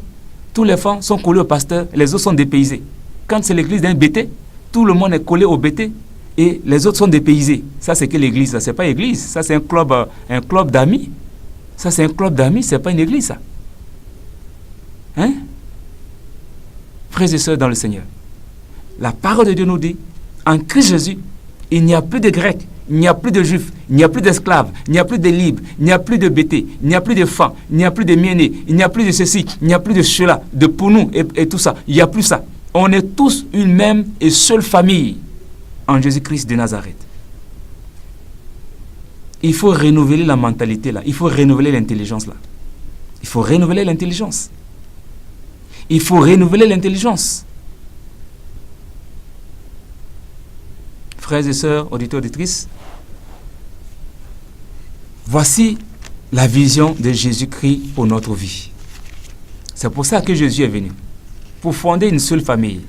tous les enfants sont collés au pasteur et les autres sont dépaysés. Quand c'est l'église d'un bété, tout le monde est collé au bété et les autres sont dépaysés. Ça, c'est que l'église, ça, c'est pas l'église. Ça, c'est un club d'amis. Ça, c'est un club d'amis, c'est pas une église, ça. Frères et sœurs dans le Seigneur, la parole de Dieu nous dit, en Christ Jésus, il n'y a plus de Grecs, il n'y a plus de Juifs, il n'y a plus d'esclaves, il n'y a plus de libres, il n'y a plus de bété, il n'y a plus de femmes, il n'y a plus de miennés, il n'y a plus de ceci, il n'y a plus de cela, de pour nous et tout ça. Il n'y a plus ça. On est tous une même et seule famille en Jésus-Christ de Nazareth. Il faut renouveler la mentalité là. Il faut renouveler l'intelligence là. Il faut renouveler l'intelligence. Il faut renouveler l'intelligence. Frères et sœurs, auditeurs, auditrices, voici la vision de Jésus-Christ pour notre vie. C'est pour ça que Jésus est venu, pour fonder une seule famille.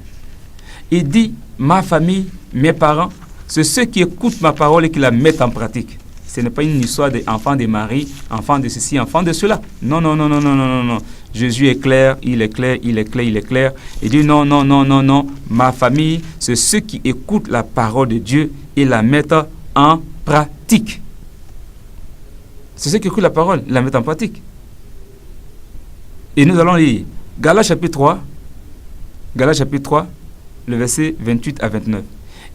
Il dit, ma famille, mes parents, c'est ceux qui écoutent ma parole et qui la mettent en pratique. Ce n'est pas une histoire d'enfants de Marie, enfants de ceci, enfants de cela. Non, non, non, non, non, non, non, non. Jésus est clair, il est clair, il est clair, il est clair. Il dit non, non, non, non, non. Ma famille, c'est ceux qui écoutent la parole de Dieu et la mettent en pratique. C'est ceux qui écoutent la parole, la mettent en pratique. Et nous allons lire Galates chapitre 3, le verset 28 à 29.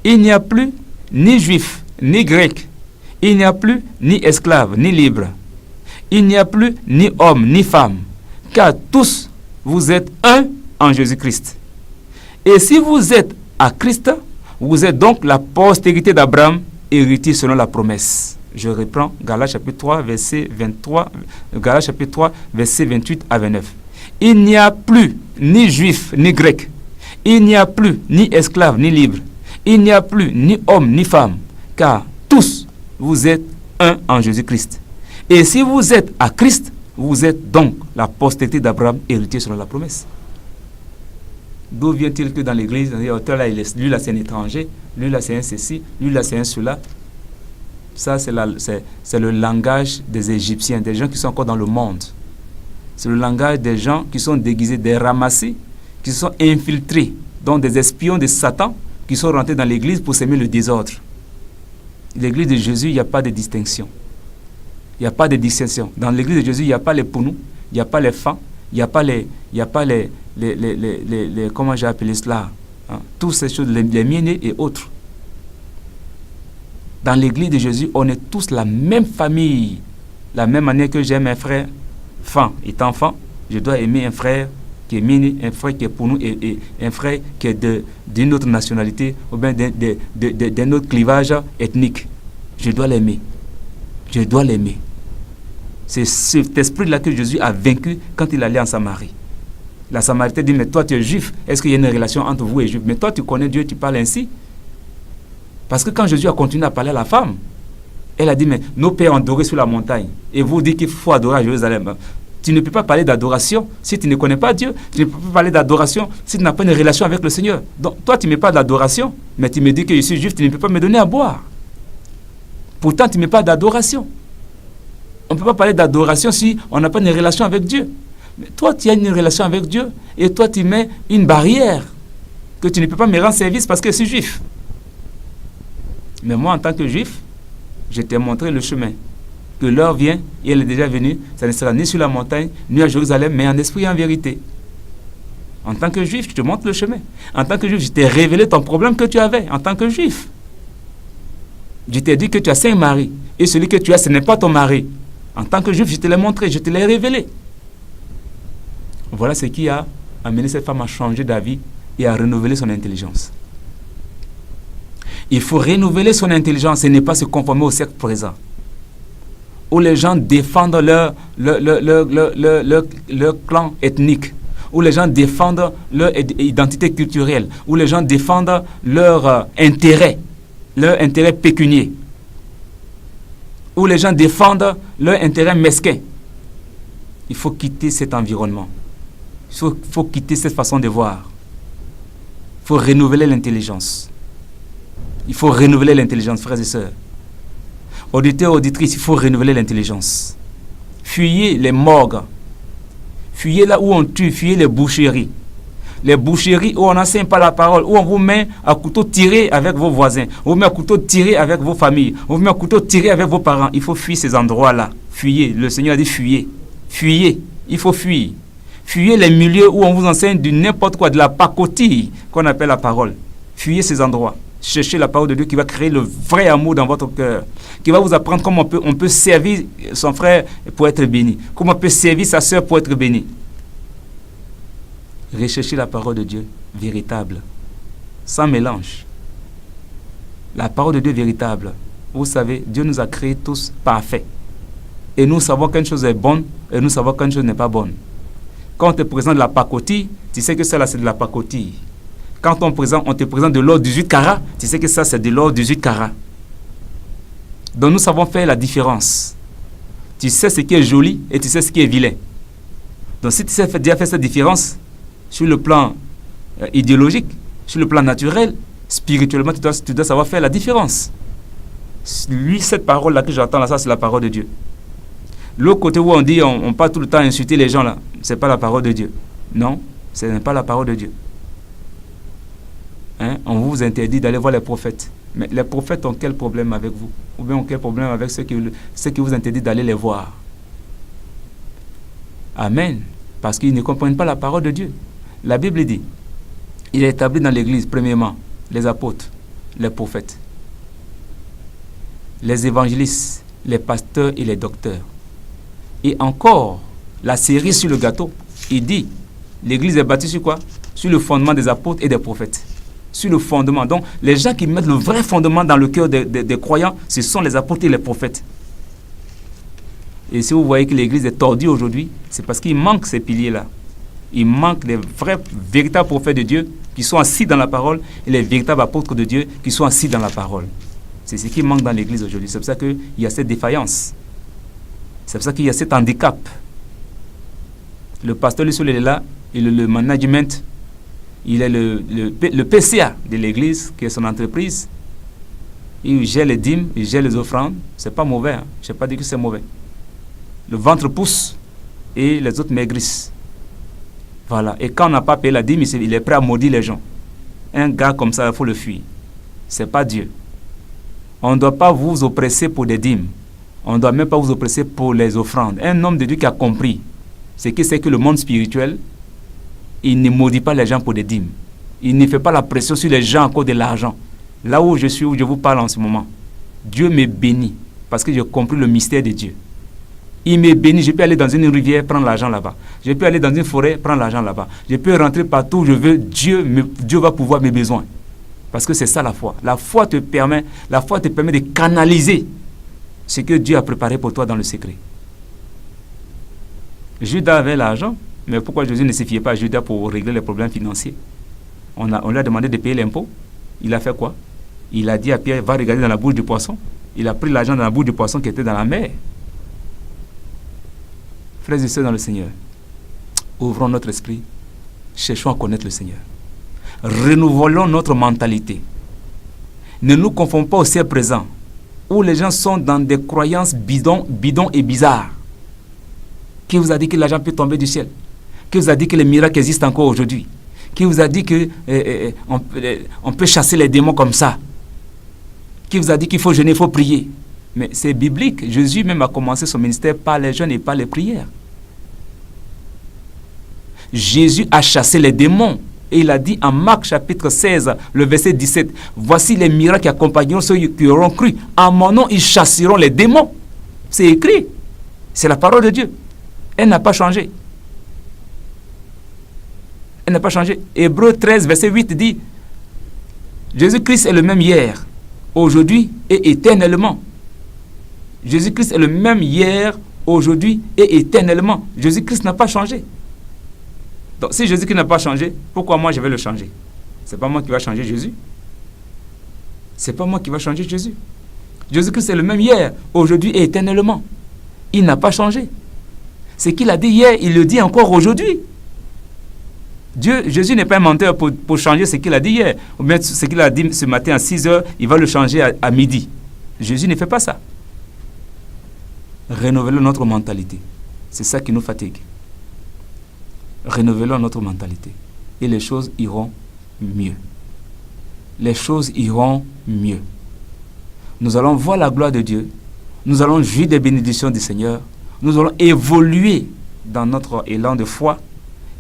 Il n'y a plus ni juif, ni grec. Il n'y a plus ni esclave, ni libre. Il n'y a plus ni homme, ni femme. Car tous, vous êtes un en Jésus-Christ. Et si vous êtes à Christ, vous êtes donc la postérité d'Abraham, héritier selon la promesse. Je reprends Galates chapitre 3, verset 23, Galates chapitre 3, verset 28 à 29. Il n'y a plus ni juif, ni grec. Il n'y a plus ni esclave, ni libre. Il n'y a plus ni homme, ni femme. Car tous, vous êtes un en Jésus-Christ. Et si vous êtes à Christ, vous êtes donc la postérité d'Abraham, héritier selon la promesse. D'où vient-il que dans l'église, lui là c'est un étranger, lui là c'est un ceci, lui là c'est un cela. Ça c'est le langage des Égyptiens, des gens qui sont encore dans le monde. C'est le langage des gens qui sont déguisés, des ramassés, qui sont infiltrés, donc des espions de Satan, qui sont rentrés dans l'église pour semer le désordre. L'église de Jésus, il n'y a pas de distinction. Il n'y a pas de distinction. Dans l'église de Jésus, il n'y a pas les pounous, il n'y a pas les femmes, il n'y a pas les comment j'ai appelé cela, toutes ces choses, les miennés et autres. Dans l'église de Jésus, on est tous la même famille. La même manière que j'aime un frère, étant enfant, je dois aimer un frère qui est mienné, un frère qui est pour nous et un frère qui est d'une autre nationalité ou bien d'un autre clivage ethnique. Je dois l'aimer. Je dois l'aimer. C'est cet esprit-là que Jésus a vaincu quand il allait en Samarie. La Samaritaine dit, mais toi tu es juif, est-ce qu'il y a une relation entre vous et juif? Mais toi tu connais Dieu, tu parles ainsi. Parce que quand Jésus a continué à parler à la femme, elle a dit, mais nos pères ont adoré sur la montagne. Et vous dites qu'il faut adorer à Jérusalem. Tu ne peux pas parler d'adoration si tu ne connais pas Dieu. Tu ne peux pas parler d'adoration si tu n'as pas une relation avec le Seigneur. Donc toi tu ne mets pas d'adoration, mais tu me dis que je suis juif, tu ne peux pas me donner à boire. Pourtant tu ne mets pas d'adoration. On ne peut pas parler d'adoration si on n'a pas une relation avec Dieu. Mais toi tu as une relation avec Dieu et toi tu mets une barrière que tu ne peux pas me rendre service parce que je suis juif. Mais moi en tant que juif, je t'ai montré le chemin. Que l'heure vient, et elle est déjà venue, ça ne sera ni sur la montagne, ni à Jérusalem, mais en esprit et en vérité. En tant que juif, je te montre le chemin. En tant que juif, je t'ai révélé ton problème que tu avais, en tant que juif. Je t'ai dit que tu as 5 maris, et celui que tu as, ce n'est pas ton mari. En tant que juif, je te l'ai montré, je te l'ai révélé. Voilà ce qui a amené cette femme à changer d'avis et à renouveler son intelligence. Il faut renouveler son intelligence et ne pas se conformer au siècle présent. où les gens défendent leur clan ethnique, où les gens défendent leur identité culturelle, où les gens défendent leur intérêt pécunier, où les gens défendent leur intérêt mesquin. Il faut quitter cet environnement. Il faut quitter cette façon de voir. Il faut renouveler l'intelligence. Il faut renouveler l'intelligence, frères et sœurs. Auditeurs, auditrices, il faut renouveler l'intelligence. Fuyez les morgues. Fuyez là où on tue, fuyez les boucheries. Les boucheries où on n'enseigne pas la parole, où on vous met à couteau tiré avec vos voisins, on vous met à couteau tiré avec vos familles, on vous met à couteau tiré avec vos parents. Il faut fuir ces endroits-là. Fuyez. Le Seigneur a dit fuyez. Fuyez. Il faut fuir. Fuyez les milieux où on vous enseigne du n'importe quoi, de la pacotille qu'on appelle la parole. Fuyez ces endroits. Cherchez la parole de Dieu qui va créer le vrai amour dans votre cœur, qui va vous apprendre comment on peut servir son frère pour être béni, comment on peut servir sa soeur pour être béni. Recherchez la parole de Dieu véritable, sans mélange. La parole de Dieu véritable. Vous savez, Dieu nous a créés tous parfaits. Et nous savons qu'une chose est bonne et nous savons qu'une chose n'est pas bonne. Quand on te présente de la pacotille, tu sais que ça là c'est de la pacotille. Quand on te présente de l'or 18 carats, tu sais que ça c'est de l'or 18 carats. Donc nous savons faire la différence. Tu sais ce qui est joli et tu sais ce qui est vilain. Donc si tu sais déjà faire cette différence sur le plan idéologique, sur le plan naturel, spirituellement, tu dois savoir faire la différence. Lui, cette parole-là que j'entends là, ça c'est la parole de Dieu. L'autre côté où on dit, on parle tout le temps insulter les gens là, c'est pas la parole de Dieu. Non, ce n'est pas la parole de Dieu. Hein? On vous interdit d'aller voir les prophètes. Mais les prophètes ont quel problème avec vous? Ou bien ont quel problème avec ceux qui vous interdisent d'aller les voir? Amen. Parce qu'ils ne comprennent pas la parole de Dieu. La Bible dit, il est établi dans l'Église, premièrement, les apôtres, les prophètes, les évangélistes, les pasteurs et les docteurs. Et encore, la cerise sur le gâteau, il dit, l'Église est bâtie sur quoi? Sur le fondement des apôtres et des prophètes. Sur le fondement. Donc, les gens qui mettent le vrai fondement dans le cœur des croyants, ce sont les apôtres et les prophètes. Et si vous voyez que l'Église est tordue aujourd'hui, c'est parce qu'il manque ces piliers-là. Il manque les vrais, véritables prophètes de Dieu qui sont assis dans la parole et les véritables apôtres de Dieu qui sont assis dans la parole. C'est ce qui manque dans l'Église aujourd'hui. C'est pour ça qu'il y a cette défaillance. C'est pour ça qu'il y a cet handicap. Le pasteur, lui, il est là, il est le management, il est le PCA de l'Église, qui est son entreprise. Il gère les dîmes, il gère les offrandes. C'est pas mauvais, hein. Je n'ai pas dit que c'est mauvais. Le ventre pousse et les autres maigrissent. Voilà. Et quand on n'a pas payé la dîme, il est prêt à maudire les gens. Un gars comme ça, il faut le fuir. Ce n'est pas Dieu. On ne doit pas vous oppresser pour des dîmes. On ne doit même pas vous oppresser pour les offrandes. Un homme de Dieu qui a compris, c'est que le monde spirituel, il ne maudit pas les gens pour des dîmes. Il ne fait pas la pression sur les gens à cause de l'argent. Là où je suis, où je vous parle en ce moment, Dieu me bénit parce que j'ai compris le mystère de Dieu. Il me bénit. Je peux aller dans une rivière, prendre l'argent là-bas. Je peux aller dans une forêt, prendre l'argent là-bas. Je peux rentrer partout où je veux. Dieu va pouvoir mes besoins. Parce que c'est ça la foi. La foi te permet de canaliser ce que Dieu a préparé pour toi dans le secret. Judas avait l'argent, mais pourquoi Jésus ne se fiait pas à Judas pour régler les problèmes financiers? On lui a demandé de payer l'impôt. Il a fait quoi? Il a dit à Pierre, va regarder dans la bouche du poisson. Il a pris l'argent dans la bouche du poisson qui était dans la mer. Frères et sœurs dans le Seigneur, ouvrons notre esprit, cherchons à connaître le Seigneur. Renouvelons notre mentalité. Ne nous confondons pas au ciel présent, où les gens sont dans des croyances bidons et bizarres. Qui vous a dit que l'argent peut tomber du ciel? Qui vous a dit que les miracles existent encore aujourd'hui? Qui vous a dit qu'on peut chasser les démons comme ça? Qui vous a dit qu'il faut jeûner, il faut prier? Mais c'est biblique. Jésus même a commencé son ministère par les jeûnes et par les prières. Jésus a chassé les démons. Et il a dit en Marc chapitre 16, le verset 17, « Voici les miracles qui accompagneront ceux qui auront cru. En mon nom, ils chasseront les démons. » C'est écrit. C'est la parole de Dieu. Elle n'a pas changé. Elle n'a pas changé. Hébreux 13, verset 8 dit, « Jésus-Christ est le même hier, aujourd'hui et éternellement. » Jésus-Christ est le même hier, aujourd'hui et éternellement. Jésus-Christ n'a pas changé. Donc si Jésus-Christ n'a pas changé, pourquoi moi je vais le changer? Ce n'est pas moi qui va changer Jésus. Ce n'est pas moi qui va changer Jésus. Jésus-Christ est le même hier, aujourd'hui et éternellement. Il n'a pas changé. Ce qu'il a dit hier, il le dit encore aujourd'hui. Jésus n'est pas un menteur pour changer ce qu'il a dit hier. Ou bien ce qu'il a dit ce matin à 6 heures, il va le changer à midi. Jésus ne fait pas ça. Renouvelons notre mentalité. C'est ça qui nous fatigue. Renouvelons notre mentalité. Et les choses iront mieux. Les choses iront mieux. Nous allons voir la gloire de Dieu. Nous allons jouir des bénédictions du Seigneur. Nous allons évoluer dans notre élan de foi.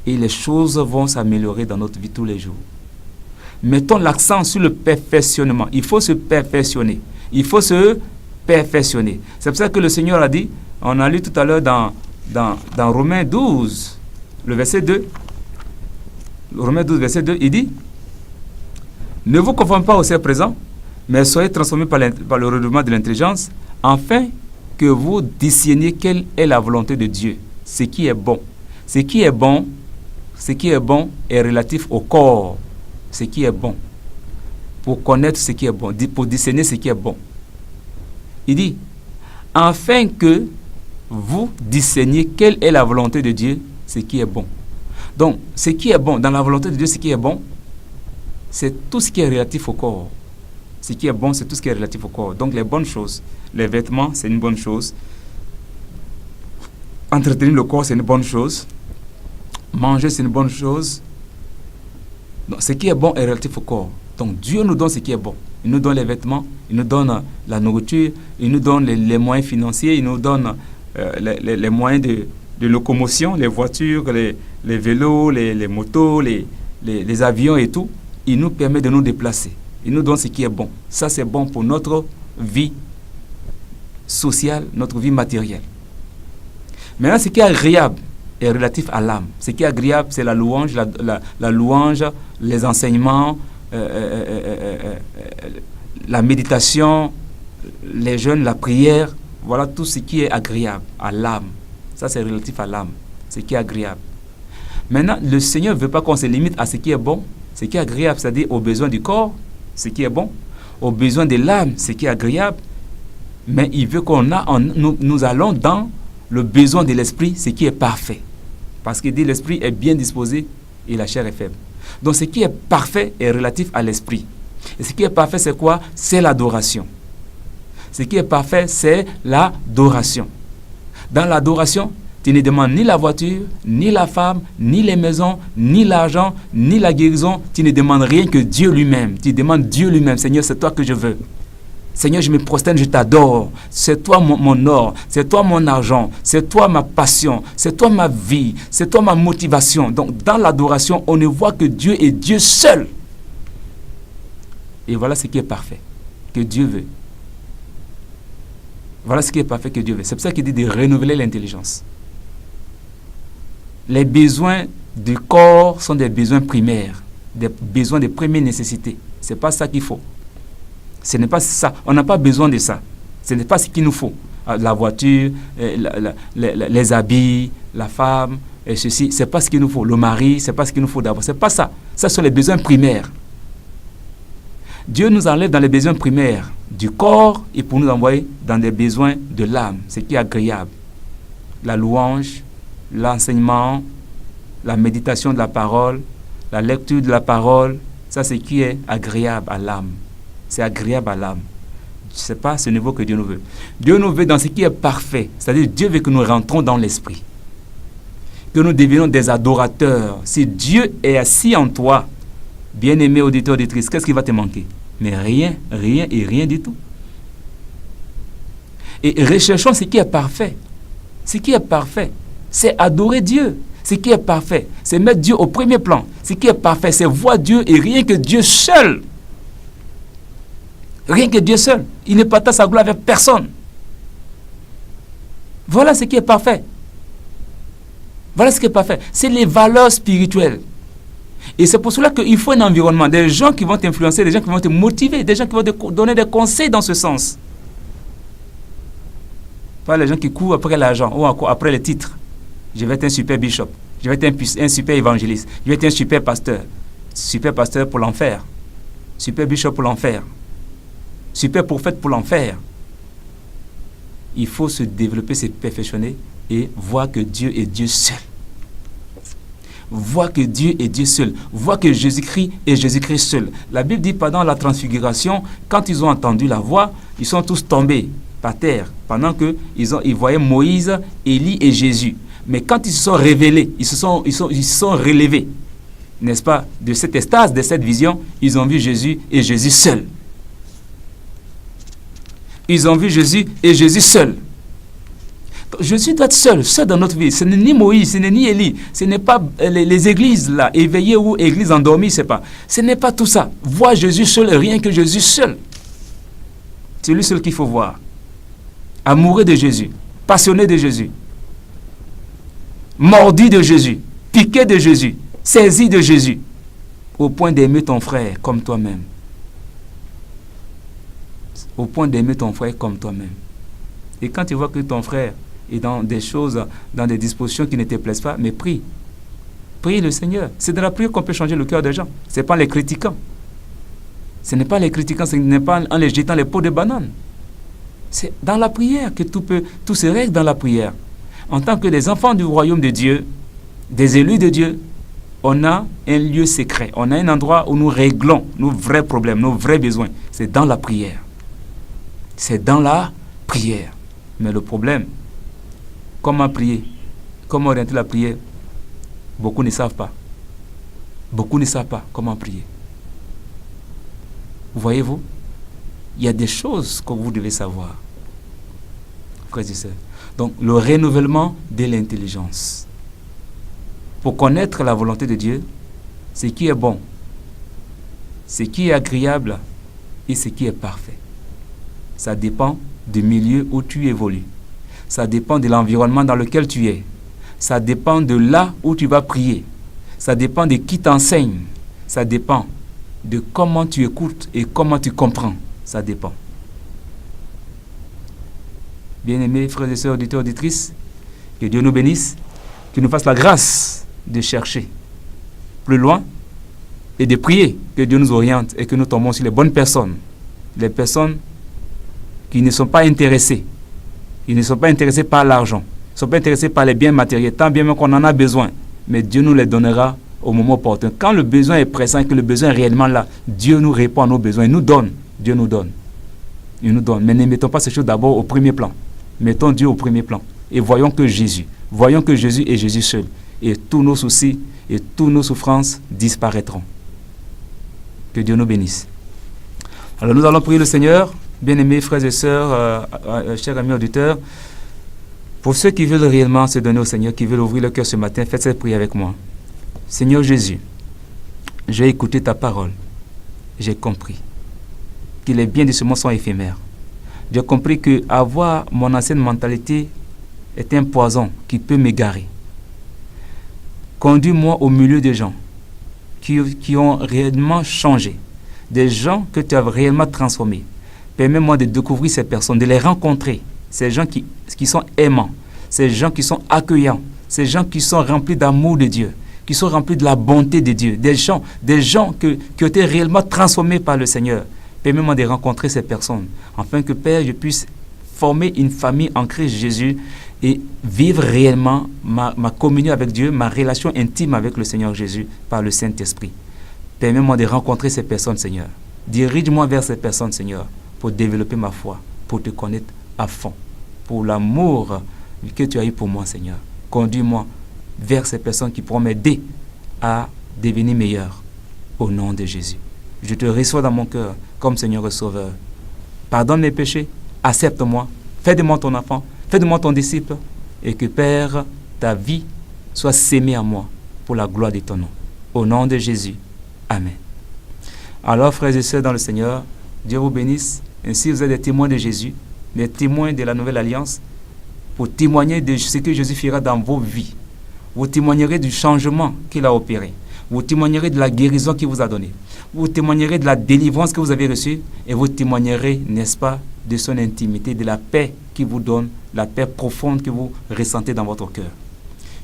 Et les choses vont s'améliorer dans notre vie tous les jours. Mettons l'accent sur le perfectionnement. Il faut se perfectionner. Il faut se perfectionner. C'est pour ça que le Seigneur a dit, on a lu tout à l'heure dans Romains 12, le verset 2. Romains 12, verset 2, il dit, ne vous conformez pas au siècle présent, mais soyez transformés par le renouvellement de l'intelligence, afin que vous discerniez quelle est la volonté de Dieu, ce qui est bon. Ce qui est bon est relatif au corps. Ce qui est bon. Pour connaître ce qui est bon, pour discerner ce qui est bon. Il dit, afin que vous discerniez quelle est la volonté de Dieu, ce qui est bon. Donc, ce qui est bon, dans la volonté de Dieu, ce qui est bon, c'est tout ce qui est relatif au corps. Ce qui est bon, c'est tout ce qui est relatif au corps. Donc, les bonnes choses, les vêtements, c'est une bonne chose. Entretenir le corps, c'est une bonne chose. Manger, c'est une bonne chose. Donc, ce qui est bon est relatif au corps. Donc, Dieu nous donne ce qui est bon. Il nous donne les vêtements, il nous donne la nourriture, il nous donne les moyens financiers, il nous donne les moyens de locomotion, les voitures, les vélos, les motos, les avions et tout. Il nous permet de nous déplacer. Il nous donne ce qui est bon. Ça, c'est bon pour notre vie sociale, notre vie matérielle. Maintenant, ce qui est agréable est relatif à l'âme. Ce qui est agréable, c'est la louange, la louange, les enseignements, la méditation, les jeûnes, la prière. Voilà tout ce qui est agréable à l'âme. Ça, c'est relatif à l'âme. Ce qui est agréable. Maintenant, le Seigneur ne veut pas qu'on se limite à ce qui est bon, ce qui est agréable, c'est-à-dire aux besoins du corps, ce qui est bon, aux besoins de l'âme, ce qui est agréable. Mais il veut nous allons dans le besoin de l'esprit, ce qui est parfait. Parce qu'il dit l'esprit est bien disposé et la chair est faible. Donc ce qui est parfait est relatif à l'esprit. Et ce qui est parfait, c'est quoi? C'est l'adoration. Ce qui est parfait, c'est l'adoration. Dans l'adoration, tu ne demandes ni la voiture, ni la femme, ni les maisons, ni l'argent, ni la guérison. Tu ne demandes rien que Dieu lui-même. Tu demandes Dieu lui-même. Seigneur, c'est toi que je veux. Seigneur, je me prosterne, je t'adore. C'est toi mon or, c'est toi mon argent, c'est toi ma passion, c'est toi ma vie, c'est toi ma motivation. Donc, dans l'adoration, on ne voit que Dieu et Dieu seul. Et voilà ce qui est parfait, que Dieu veut. Voilà ce qui est parfait que Dieu veut. C'est pour ça qu'il dit de renouveler l'intelligence. Les besoins du corps sont des besoins primaires, des besoins de première nécessité. Ce n'est pas ça qu'il faut. Ce n'est pas ça. On n'a pas besoin de ça. Ce n'est pas ce qu'il nous faut. La voiture, les habits, la femme, et ceci, ce n'est pas ce qu'il nous faut. Le mari, ce n'est pas ce qu'il nous faut d'abord. Ce n'est pas ça. Ça sont les besoins primaires. Dieu nous enlève dans les besoins primaires du corps et pour nous envoyer dans des besoins de l'âme, ce qui est agréable. La louange, l'enseignement, la méditation de la parole, la lecture de la parole, ça c'est ce qui est agréable à l'âme. C'est agréable à l'âme. Ce n'est pas ce niveau que Dieu nous veut. Dieu nous veut dans ce qui est parfait. C'est-à-dire Dieu veut que nous rentrons dans l'esprit. Que nous devenions des adorateurs. Si Dieu est assis en toi, bien-aimé auditeur, auditrice, qu'est-ce qui va te manquer? Mais rien, rien et rien du tout. Et recherchons ce qui est parfait. Ce qui est parfait, c'est adorer Dieu. Ce qui est parfait, c'est mettre Dieu au premier plan. Ce qui est parfait, c'est voir Dieu et rien que Dieu seul. Rien que Dieu seul. Il ne partage sa gloire avec personne. Voilà ce qui est parfait. Voilà ce qui est parfait. C'est les valeurs spirituelles. Et c'est pour cela qu'il faut un environnement, des gens qui vont t'influencer, des gens qui vont te motiver, des gens qui vont te donner des conseils dans ce sens. Pas les gens qui courent après l'argent ou encore après les titres. Je vais être un super bishop. Je vais être un super évangéliste. Je vais être un super pasteur. Super pasteur pour l'enfer. Super bishop pour l'enfer. Super prophète pour l'enfer. Il faut se développer, se perfectionner et voir que Dieu est Dieu seul. Voir que Dieu est Dieu seul. Voir que Jésus-Christ est Jésus-Christ seul. La Bible dit pendant la transfiguration, quand ils ont entendu la voix, ils sont tous tombés par terre pendant qu'ils voyaient Moïse, Élie et Jésus. Mais quand ils se sont révélés, ils se sont relevés, n'est-ce pas, de cette extase, de cette vision, ils ont vu Jésus et Jésus seul. Ils ont vu Jésus et Jésus seul. Jésus doit être seul dans notre vie. Ce n'est ni Moïse, ce n'est ni Élie, ce n'est pas les églises là, éveillées ou églises endormies, ce n'est pas tout ça. Voir Jésus seul, rien que Jésus seul. C'est lui seul qu'il faut voir. Amoureux de Jésus, passionné de Jésus, mordu de Jésus, piqué de Jésus, saisi de Jésus, au point d'aimer ton frère comme toi-même. Au point d'aimer ton frère comme toi-même. Et quand tu vois que ton frère est dans des choses, dans des dispositions qui ne te plaisent pas, mais prie. Prie le Seigneur. C'est de la prière qu'on peut changer le cœur des gens. Ce n'est pas les critiquant. Ce n'est pas les critiquant, ce n'est pas en les jetant les pots de banane. C'est dans la prière que tout se règle dans la prière. En tant que des enfants du royaume de Dieu, des élus de Dieu, on a un lieu secret. On a un endroit où nous réglons nos vrais problèmes, nos vrais besoins. C'est dans la prière. C'est dans la prière. Mais le problème, comment prier? Comment orienter la prière? Beaucoup ne savent pas. Beaucoup ne savent pas comment prier. Voyez-vous, il y a des choses que vous devez savoir, frères et sœurs. Donc, le renouvellement de l'intelligence. Pour connaître la volonté de Dieu, ce qui est bon, ce qui est agréable et ce qui est parfait. Ça dépend du milieu où tu évolues. Ça dépend de l'environnement dans lequel tu es. Ça dépend de là où tu vas prier. Ça dépend de qui t'enseigne. Ça dépend de comment tu écoutes et comment tu comprends. Ça dépend. Bien-aimés frères et sœurs, auditeurs, auditrices, que Dieu nous bénisse, qu'il nous fasse la grâce de chercher plus loin et de prier que Dieu nous oriente et que nous tombons sur les bonnes personnes. Les personnes qui ne sont pas intéressés. Ils ne sont pas intéressés par l'argent. Ils ne sont pas intéressés par les biens matériels, tant bien même qu'on en a besoin. Mais Dieu nous les donnera au moment opportun. Quand le besoin est pressant et que le besoin est réellement là, Dieu nous répond à nos besoins. Il nous donne. Dieu nous donne. Il nous donne. Mais ne mettons pas ces choses d'abord au premier plan. Mettons Dieu au premier plan. Et voyons que Jésus. Voyons que Jésus est Jésus seul. Et tous nos soucis et toutes nos souffrances disparaîtront. Que Dieu nous bénisse. Alors nous allons prier le Seigneur. Bien-aimés frères et sœurs, chers amis auditeurs, pour ceux qui veulent réellement se donner au Seigneur, qui veulent ouvrir le cœur ce matin, faites cette prière avec moi. Seigneur Jésus, j'ai écouté ta parole. J'ai compris que les biens de ce monde sont éphémères. J'ai compris que avoir mon ancienne mentalité est un poison qui peut m'égarer. Conduis-moi au milieu des gens qui ont réellement changé, des gens que tu as réellement transformés. Permets-moi de découvrir ces personnes, de les rencontrer, ces gens qui sont aimants, ces gens qui sont accueillants, ces gens qui sont remplis d'amour de Dieu, qui sont remplis de la bonté de Dieu, des gens qui ont été réellement transformés par le Seigneur. Permets-moi de rencontrer ces personnes, afin que, Père, je puisse former une famille en Christ Jésus et vivre réellement ma communion avec Dieu, ma relation intime avec le Seigneur Jésus par le Saint-Esprit. Permets-moi de rencontrer ces personnes, Seigneur. Dirige-moi vers ces personnes, Seigneur, pour développer ma foi, pour te connaître à fond, pour l'amour que tu as eu pour moi, Seigneur. Conduis-moi vers ces personnes qui pourront m'aider à devenir meilleur, au nom de Jésus. Je te reçois dans mon cœur comme Seigneur et Sauveur. Pardonne mes péchés, accepte-moi, fais de moi ton enfant, fais de moi ton disciple, et que, Père, ta vie soit sémée en moi pour la gloire de ton nom. Au nom de Jésus. Amen. Alors, frères et sœurs dans le Seigneur, Dieu vous bénisse. Ainsi, vous êtes des témoins de Jésus, des témoins de la nouvelle alliance, pour témoigner de ce que Jésus fera dans vos vies. Vous témoignerez du changement qu'il a opéré. Vous témoignerez de la guérison qu'il vous a donnée. Vous témoignerez de la délivrance que vous avez reçue. Et vous témoignerez, n'est-ce pas, de son intimité, de la paix qu'il vous donne, la paix profonde que vous ressentez dans votre cœur.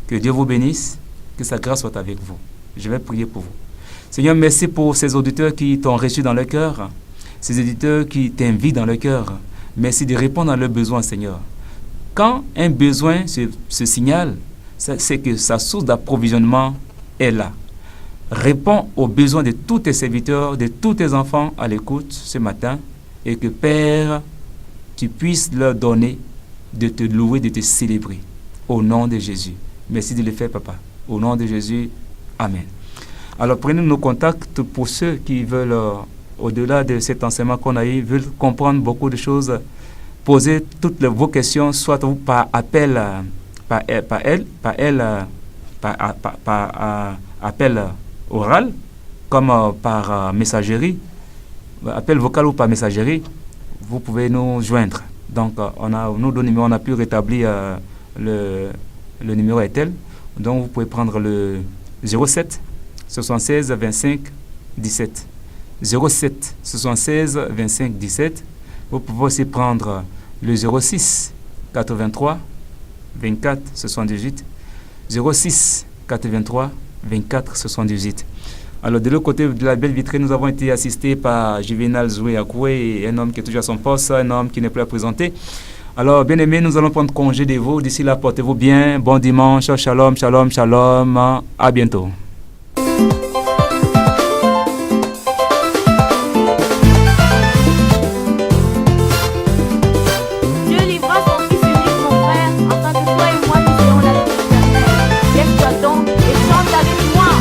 Que Dieu vous bénisse, que sa grâce soit avec vous. Je vais prier pour vous. Seigneur, merci pour ces auditeurs qui t'ont reçu dans le cœur, ces auditeurs qui t'invitent dans le cœur. Merci de répondre à leurs besoins, Seigneur. Quand un besoin se signale, c'est que sa source d'approvisionnement est là. Réponds aux besoins de tous tes serviteurs, de tous tes enfants à l'écoute ce matin, et que Père, tu puisses leur donner de te louer, de te célébrer. Au nom de Jésus. Merci de le faire, Papa. Au nom de Jésus, Amen. Alors prenez nos contacts pour ceux qui veulent, au-delà de cet enseignement qu'on a eu, veulent comprendre beaucoup de choses. Posez toutes vos questions, soit par appel, appel oral, comme par messagerie, appel vocal ou par messagerie, vous pouvez nous joindre. Donc, nous, deux numéros, on a pu rétablir le numéro est tel. Donc, vous pouvez prendre le 07 76 25 17. 07 76 25 17. Vous pouvez aussi prendre le 06 83 24 78. 06 83 24 78. Alors, de l'autre côté de la belle vitrine, nous avons été assistés par Juvenal Zoué Akoué, un homme qui est toujours à son poste, un homme qui n'est plus à présenter. Alors, bien aimés, nous allons prendre congé de vous. D'ici là, portez-vous bien. Bon dimanche. Shalom, shalom, shalom. À bientôt. Dieu livra son fils unique, mon frère, afin que toi et moi nous ayons la vie éternelle. Lève-toi donc et chante avec moi.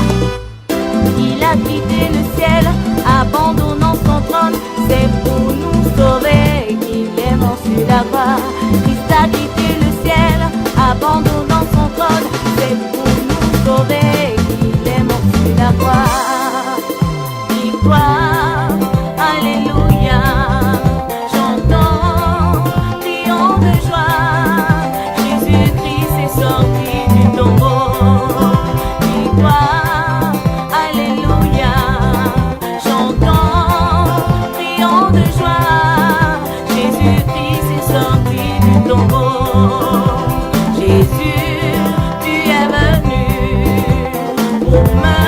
Il a quitté le ciel, abandonnant son trône. C'est pour nous sauver qu'il est mort sur la croix. Christ a quitté le ciel, abandonnant son trône. C'est pour nous sauver qu'il est mort sur la croix. Victoire, alléluia. Chantons, crions de joie. Jésus-Christ est sorti du tombeau. Victoire, alléluia. Chantons, crions de joie. Jésus-Christ est sorti du tombeau. Jésus, tu es venu pour me